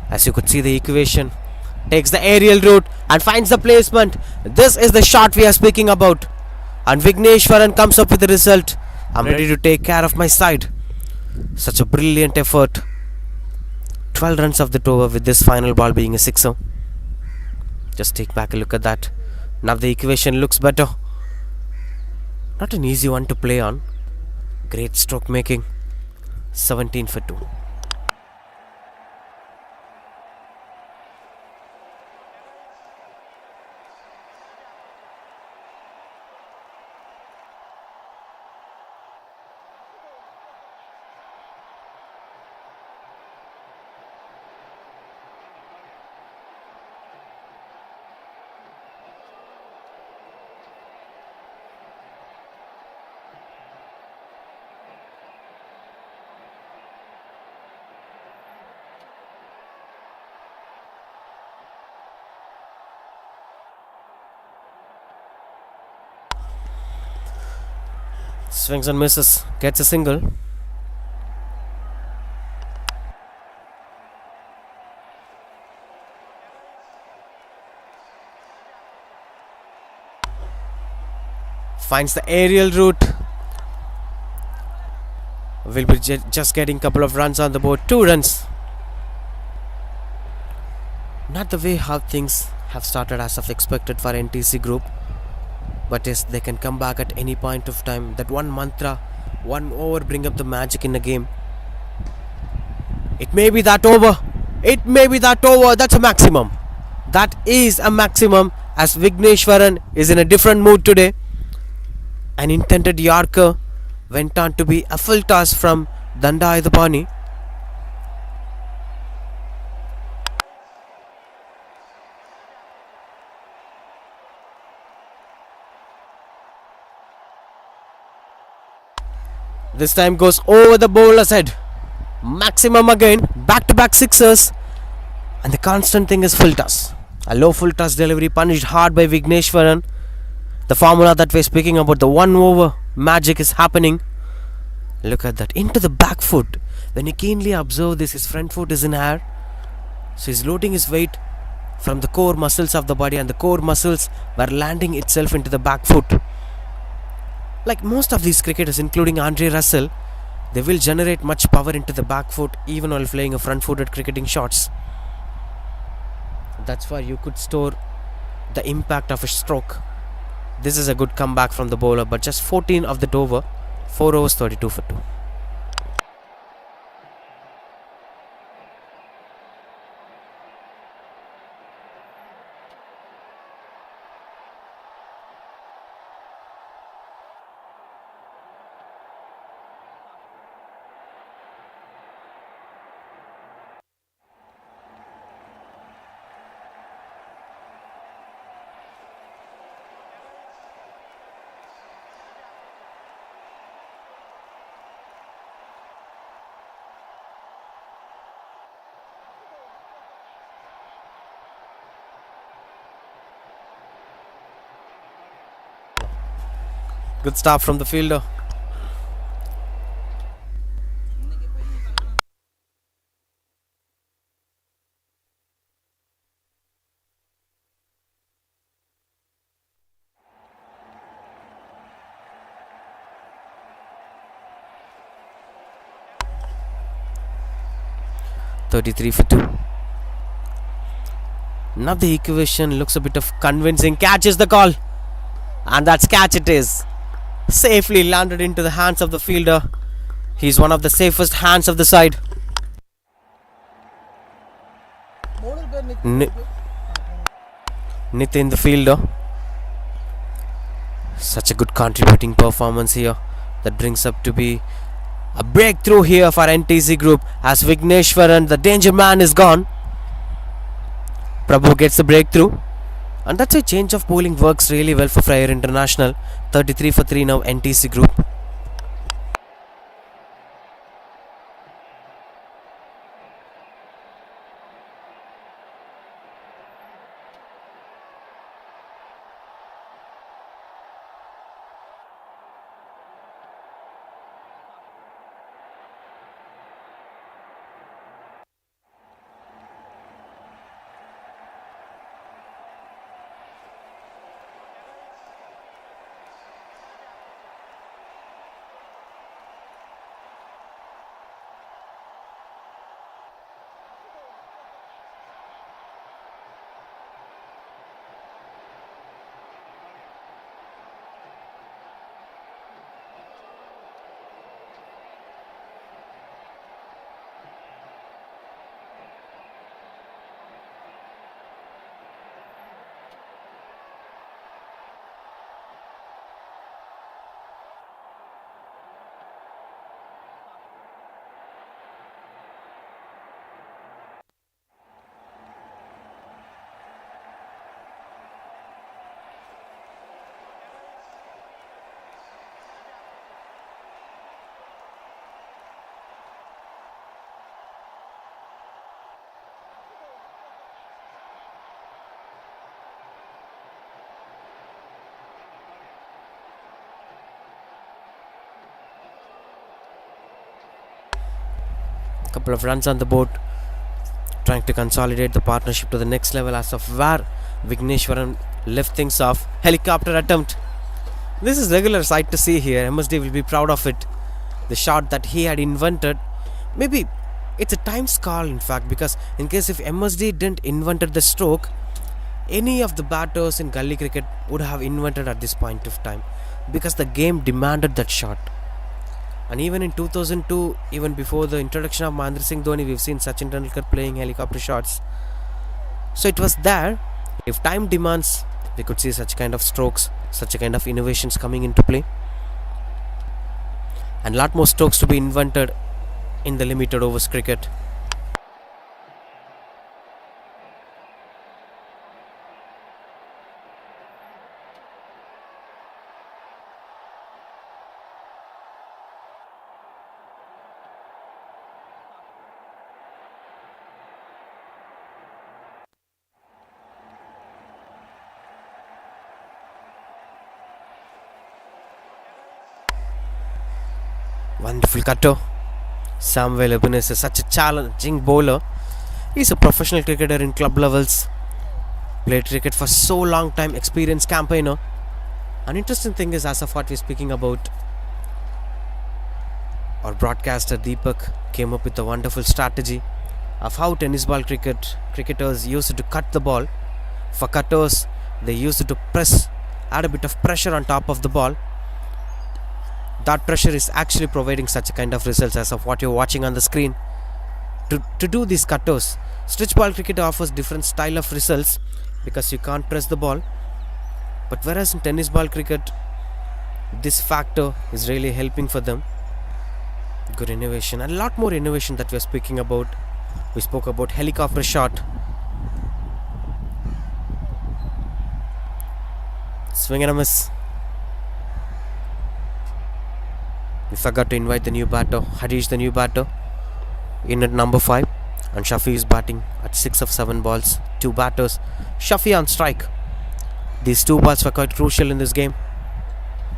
As you could see, the equation takes the aerial route and finds the placement. This is the shot we are speaking about, and Vigneshwaran comes up with the result. I'm ready to take care of my side. Such a brilliant effort. 12 runs of the over with this final ball being a sixer. Just take back a look at that. Now the equation looks better. Not an easy one to play on. Great stroke making. 17 for 2. Swings and misses, gets a single. finds the aerial route. Will be just getting a couple of runs on the board. 2 runs. Not the way how things have started as of expected for NTC group, but yes, they can come back at any point of time. That one mantra, one over, bring up the magic in the game. It may be that over. It may be that over. That's a maximum. That is a maximum, as Vigneshwaran is in a different mood today. An intended Yorker went on to be a full toss from Danda Idapani. This time goes over the bowler's head. Maximum again. Back-to-back sixers. And the constant thing is full toss. A low full toss delivery punished hard by Vigneshwaran. The formula that we're speaking about, the 1 over magic, is happening. Look at that. Into the back foot. When you keenly observe this, his front foot is in air. So he's loading his weight from the core muscles of the body, and the core muscles were landing itself into the back foot. Like most of these cricketers, including Andre Russell, they will generate much power into the back foot even while playing a front-footed cricketing shots. That's why you could store the impact of a stroke. This is a good comeback from the bowler, but just 14 of that over. 4 overs, 32 for 2. Good stop from the fielder. .33 for 2. Now the equation looks a bit of convincing. Catches the call. And that's catch it is. Safely landed into the hands of the fielder. He's one of the safest hands of the side. Nitin, the fielder. Such a good contributing performance here. That brings up to be a breakthrough here for NTC group, as Vigneshwaran, the danger man, is gone. Prabhu gets the breakthrough. And that's why change of bowling works really well for Freyer International. 33 for 3 now, NTC group. Couple of runs on the board, trying to consolidate the partnership to the next level, as of where Vigneshwaran left things off. Helicopter attempt. This is regular sight to see here. MSD will be proud of it. The shot that he had invented. Maybe it's a time's call, in fact, because in case if MSD didn't invented the stroke, any of the batters in gully cricket would have invented at this point of time, because the game demanded that shot. And even in 2002, even before the introduction of Mahendra Singh Dhoni, we've seen Sachin Tendulkar playing helicopter shots. So it was there. If time demands, we could see such kind of strokes, such a kind of innovations coming into play, and lot more strokes to be invented in the limited overs cricket. Wonderful cutter. Samuel Ebenezer is such a challenging bowler. He's a professional cricketer in club levels. Played cricket for so long time, experienced campaigner. An interesting thing is, as of what we're speaking about, our broadcaster Deepak came up with a wonderful strategy of how tennis ball cricketers used to cut the ball. For cutters, they used to add a bit of pressure on top of the ball. That pressure is actually providing such a kind of results as of what you're watching on the screen. To do these cutters, stretch ball cricket offers different style of results because you can't press the ball. But whereas in tennis ball cricket, this factor is really helping for them. Good innovation, and a lot more innovation that we're speaking about. We spoke about helicopter shot. Swing and a miss. We forgot to invite the new batter, Harish, the new batter, in at number 5. And Shafi is batting at 6 of 7 balls. 2 batters. Shafi on strike. These 2 balls were quite crucial in this game.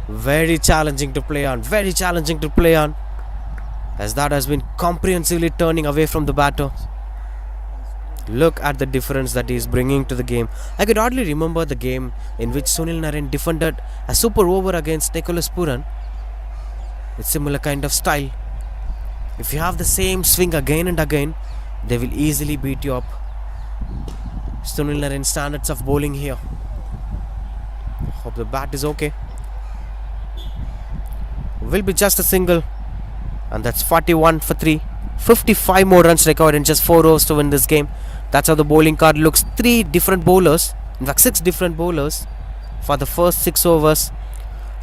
Very challenging to play on. Very challenging to play on. As that has been comprehensively turning away from the batter. Look at the difference that he is bringing to the game. I could hardly remember the game in which Sunil Narine defended a super over against Nicholas Puran. With similar kind of style. If you have the same swing again and again, they will easily beat you up. Sunil Narine standards of bowling here. Hope the bat is okay. Will be just a single. And that's 41 for 3. 55 more runs required in just 4 overs to win this game. That's how the bowling card looks. 3 different bowlers. In fact, 6 different bowlers for the first 6 overs.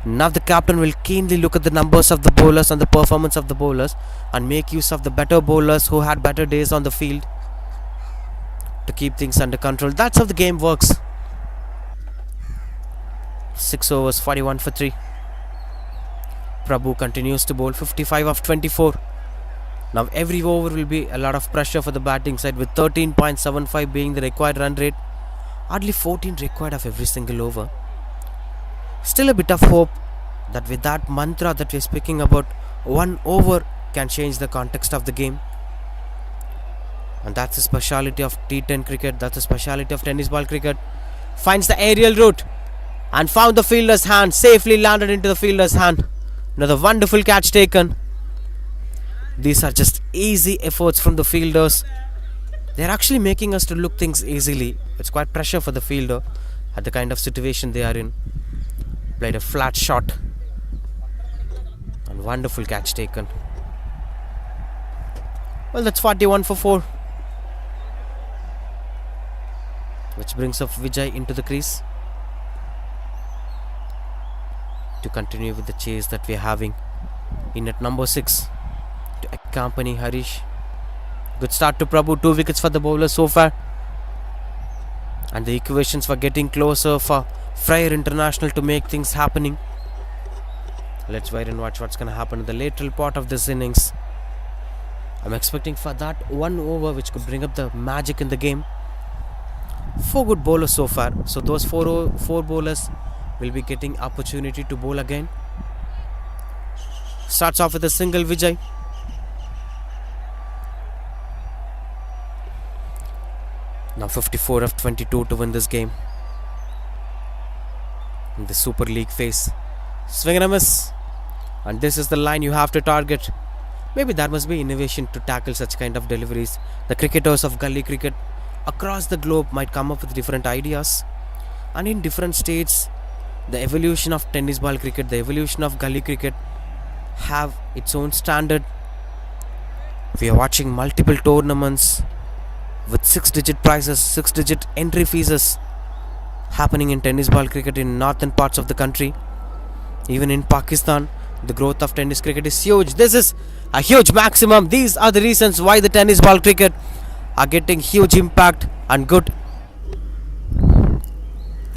Now the captain will keenly look at the numbers of the bowlers and the performance of the bowlers and make use of the better bowlers who had better days on the field to keep things under control. That's how the game works. 6 overs, 41 for 3. Prabhu continues to bowl 55 of 24. Now every over will be a lot of pressure for the batting side, with 13.75 being the required run rate. Hardly 14 required of every single over. Still a bit of hope that with that mantra that we're speaking about, 1 over can change the context of the game. And that's the speciality of T10 cricket. That's the speciality of tennis ball cricket. Finds the aerial route and found the fielder's hand. Safely landed into the fielder's hand. Another wonderful catch taken. These are just easy efforts from the fielders. They're actually making us to look things easily. It's quite pressure for the fielder at the kind of situation they are in. Played a flat shot. And wonderful catch taken. Well, that's 41 for 4. Which brings up Vijay into the crease to continue with the chase that we are having. In at number 6 to accompany Harish. Good start to Prabhu. 2 wickets for the bowler so far. And the equations were getting closer for Freyer International to make things happening. Let's wait and watch what's going to happen in the lateral part of this innings. I'm expecting for that 1 over which could bring up the magic in the game. 4 good bowlers so far. So those 4 bowlers will be getting opportunity to bowl again. Starts off with a single Vijay. Now 54 of 22 to win this game. In the Super League phase. Swing and a miss. And this is the line you have to target. Maybe that must be innovation to tackle such kind of deliveries. The cricketers of gully cricket across the globe might come up with different ideas. And in different states, the evolution of tennis ball cricket, the evolution of gully cricket have its own standard. We are watching multiple tournaments with 6-digit prizes, 6-digit entry fees happening in tennis ball cricket in northern parts of the country. Even in Pakistan, the growth of tennis cricket is huge. This is a huge maximum. These are the reasons why the tennis ball cricket are getting huge impact and good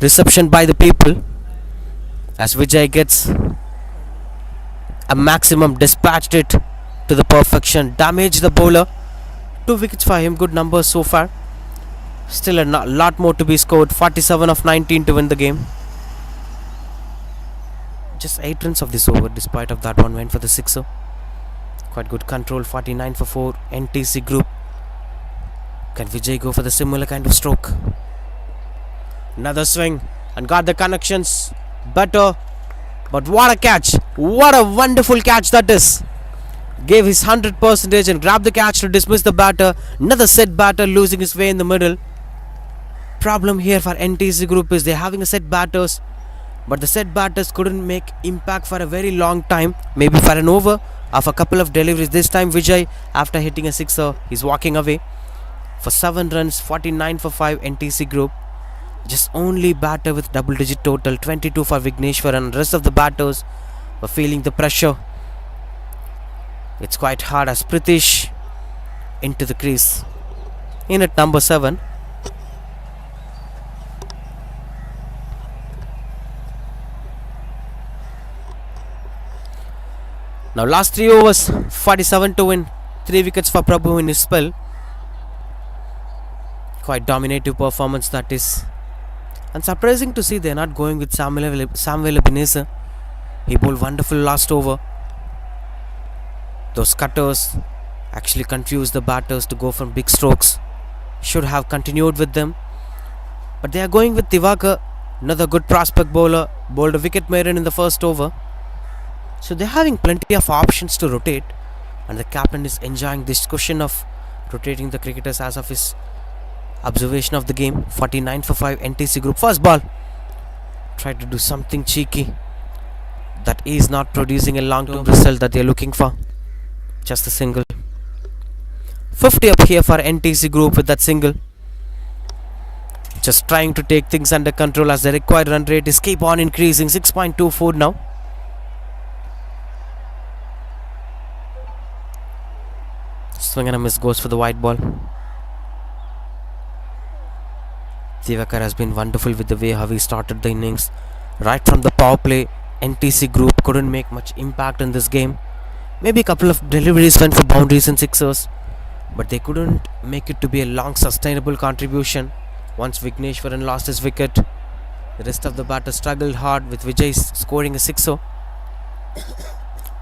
reception by the people. As Vijay gets a maximum, dispatched it to the perfection, damaged the bowler. 2 wickets for him, good numbers so far. Still a lot more to be scored. 47 of 19 to win the game. Just 8 runs of this over, despite of that one went for the sixer. Quite good control. 49 for 4. NTC group. Can Vijay go for the similar kind of stroke? Another swing and got the connections better. But what a catch! What a wonderful catch that is! Gave his 100% and grabbed the catch to dismiss the batter. Another set batter losing his way in the middle. Problem here for NTC group is they're having a set batters, but the set batters couldn't make impact for a very long time. Maybe for an over of a couple of deliveries. This time Vijay, after hitting a sixer, he's walking away for 7 runs. 49 for 5 NTC group. Just only batter with double digit total. 22 for Vigneshwar, and the rest of the batters were feeling the pressure. It's quite hard as Pritish into the crease. In at number 7. Now last 3 overs, 47 to win. 3 wickets for Prabhu in his spell. Quite dominative performance that is. And surprising to see they're not going with Samuel Ebenezer. He bowled wonderful last over. Those cutters actually confused the batters to go from big strokes. Should have continued with them. But they are going with Tivaka, another good prospect bowler. Bowled a wicket maiden in the first over. So they're having plenty of options to rotate. And the captain is enjoying this cushion of rotating the cricketers as of his observation of the game. 49 for 5 NTC group. First ball. Try to do something cheeky. That is not producing a long-term result that they're looking for. Just a single. 50 up here for NTC group with that single. Just trying to take things under control as the required run rate is keep on increasing. 6.24 now. Swing and a miss goes for the white ball. Divakar has been wonderful with the way how he started the innings. Right from the power play, NTC group couldn't make much impact in this game. Maybe a couple of deliveries went for boundaries and sixers, but they couldn't make it to be a long sustainable contribution. Once Vigneshwaran lost his wicket, the rest of the batters struggled hard with Vijay scoring a sixer.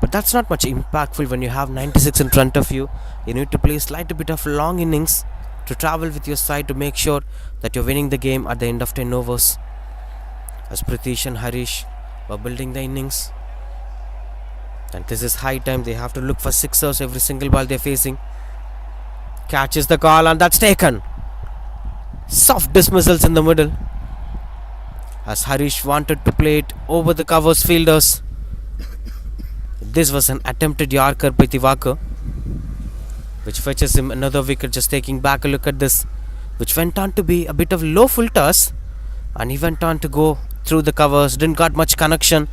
But that's not much impactful when you have 96 in front of you. You need to play a slight bit of long innings to travel with your side to make sure that you're winning the game at the end of 10 overs. As Pritish and Harish were building the innings. And this is high time. They have to look for sixers every single ball they're facing. Catches the call and that's taken. Soft dismissals in the middle. As Harish wanted to play it over the covers fielders. This was an attempted Yorker by Tivaka, which fetches him another wicket. Just taking back a look at this, which went on to be a bit of low full toss, and he went on to go through the covers. Didn't got much connection,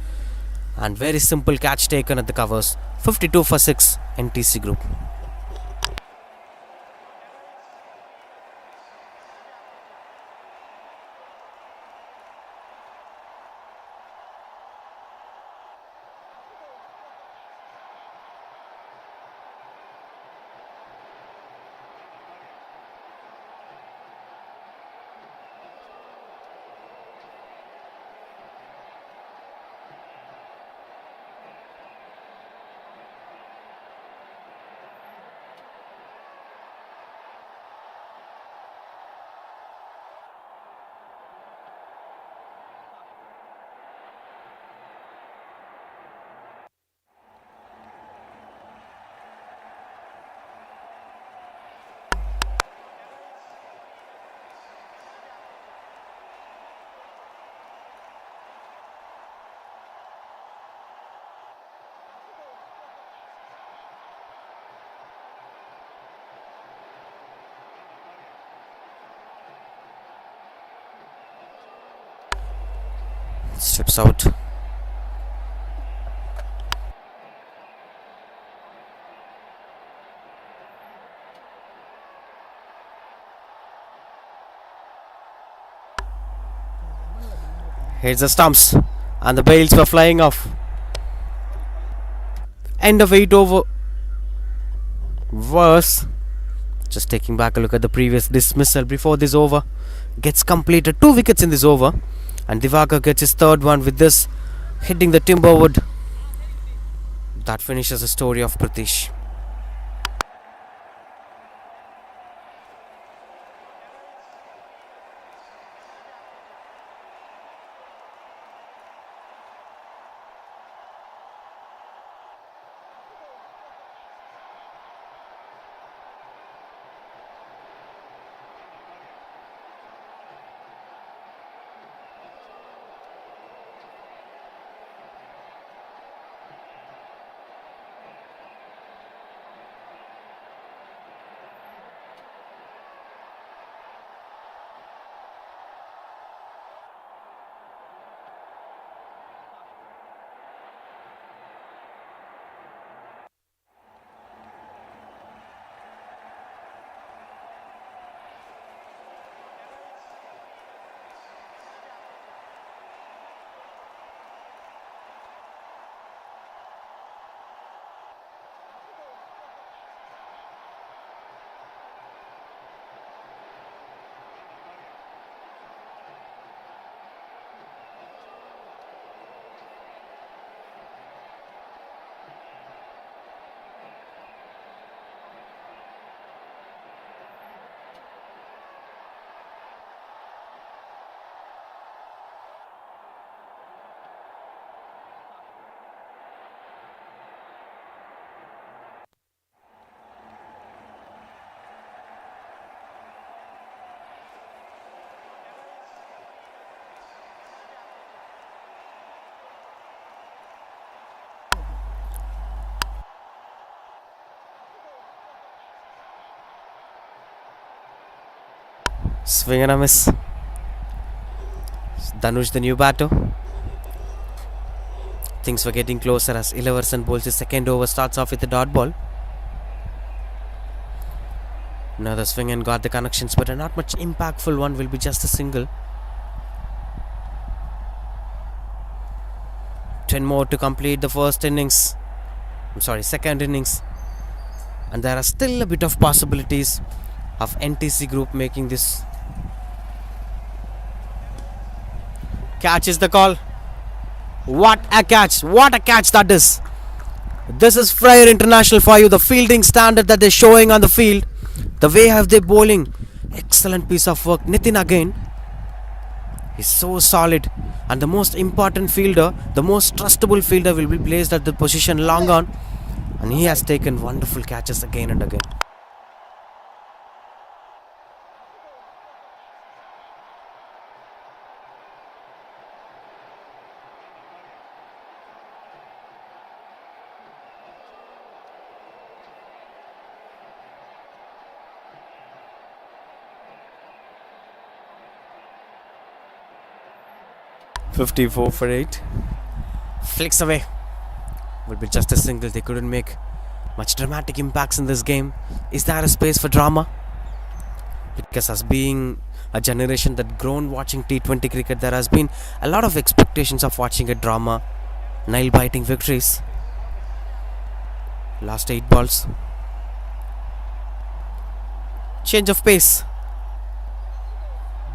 and very simple catch taken at the covers. 52 for 6 NTC group. Steps out. Hits the stumps, and the bails were flying off. End of 8 over. Worse. Just taking back a look at the previous dismissal before this over gets completed. 2 wickets in this over, and Divakar gets his third one with this hitting the timberwood. That finishes the story of Pritish. Swing and a miss. Dhanush, the new batter. Things were getting closer as Ilavarsan bowls his second over, starts off with a dot ball. Another swing and got the connections, but a not much impactful one, will be just a single. 10 more to complete the second innings. And there are still a bit of possibilities of NTC group making this. Catch is the call. What a catch! What a catch that is! This is Freyer International for you. The fielding standard that they're showing on the field. The way have they bowling. Excellent piece of work. Nitin again. He's so solid. And the most important fielder, the most trustable fielder will be placed at the position long on. And he has taken wonderful catches again and again. .54 for 8. Flicks away. Will be just a single. They couldn't make much dramatic impacts in this game. Is there a space for drama? Because as being a generation that grown watching T20 cricket, there has been a lot of expectations of watching a drama, nail-biting victories. Last 8 balls. Change of pace.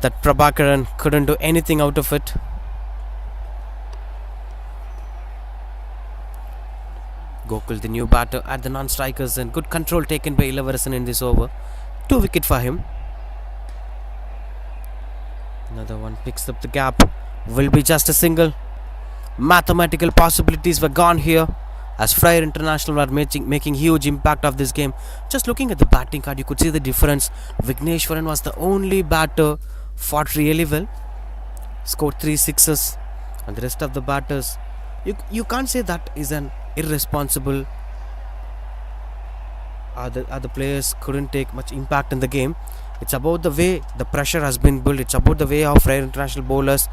That Prabhakaran couldn't do anything out of it. Gokul, the new batter, at the non-strikers, and good control taken by Ilavarsan in this over. 2 wicket for him. Another one picks up the gap. Will be just a single. Mathematical possibilities were gone here as Freyer International are making huge impact of this game. Just looking at the batting card, you could see the difference. Vigneshwaran was the only batter, fought really well, scored 3 sixes, and the rest of the batters, you can't say that is an irresponsible. Other players couldn't take much impact in the game. It's about the way the pressure has been built. It's about the way how Freyer International bowlers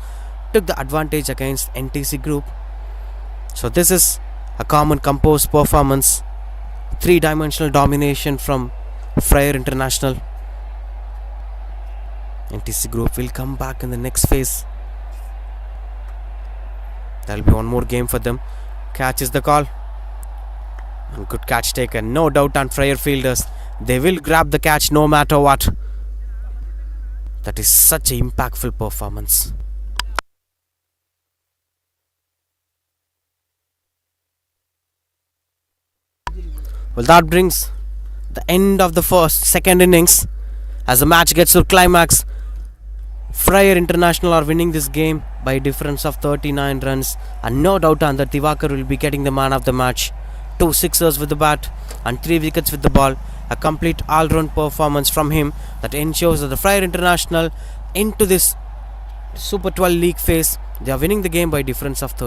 took the advantage against NTC Group. So this is a common composed performance, three-dimensional domination from Freyer International. NTC Group will come back in the next phase. That'll be one more game for them. Catch is the call. And good catch taken. No doubt on Freyer fielders. They will grab the catch no matter what. That is such an impactful performance. Well, that brings the end of the second innings. As the match gets to climax, Freyer International are winning this game by a difference of 39 runs, and no doubt on that Divakar will be getting the man of the match. 2 sixers with the bat and 3 wickets with the ball. A complete all-round performance from him that ensures that the Freyer International into this Super 12 league phase, they are winning the game by a difference of 30.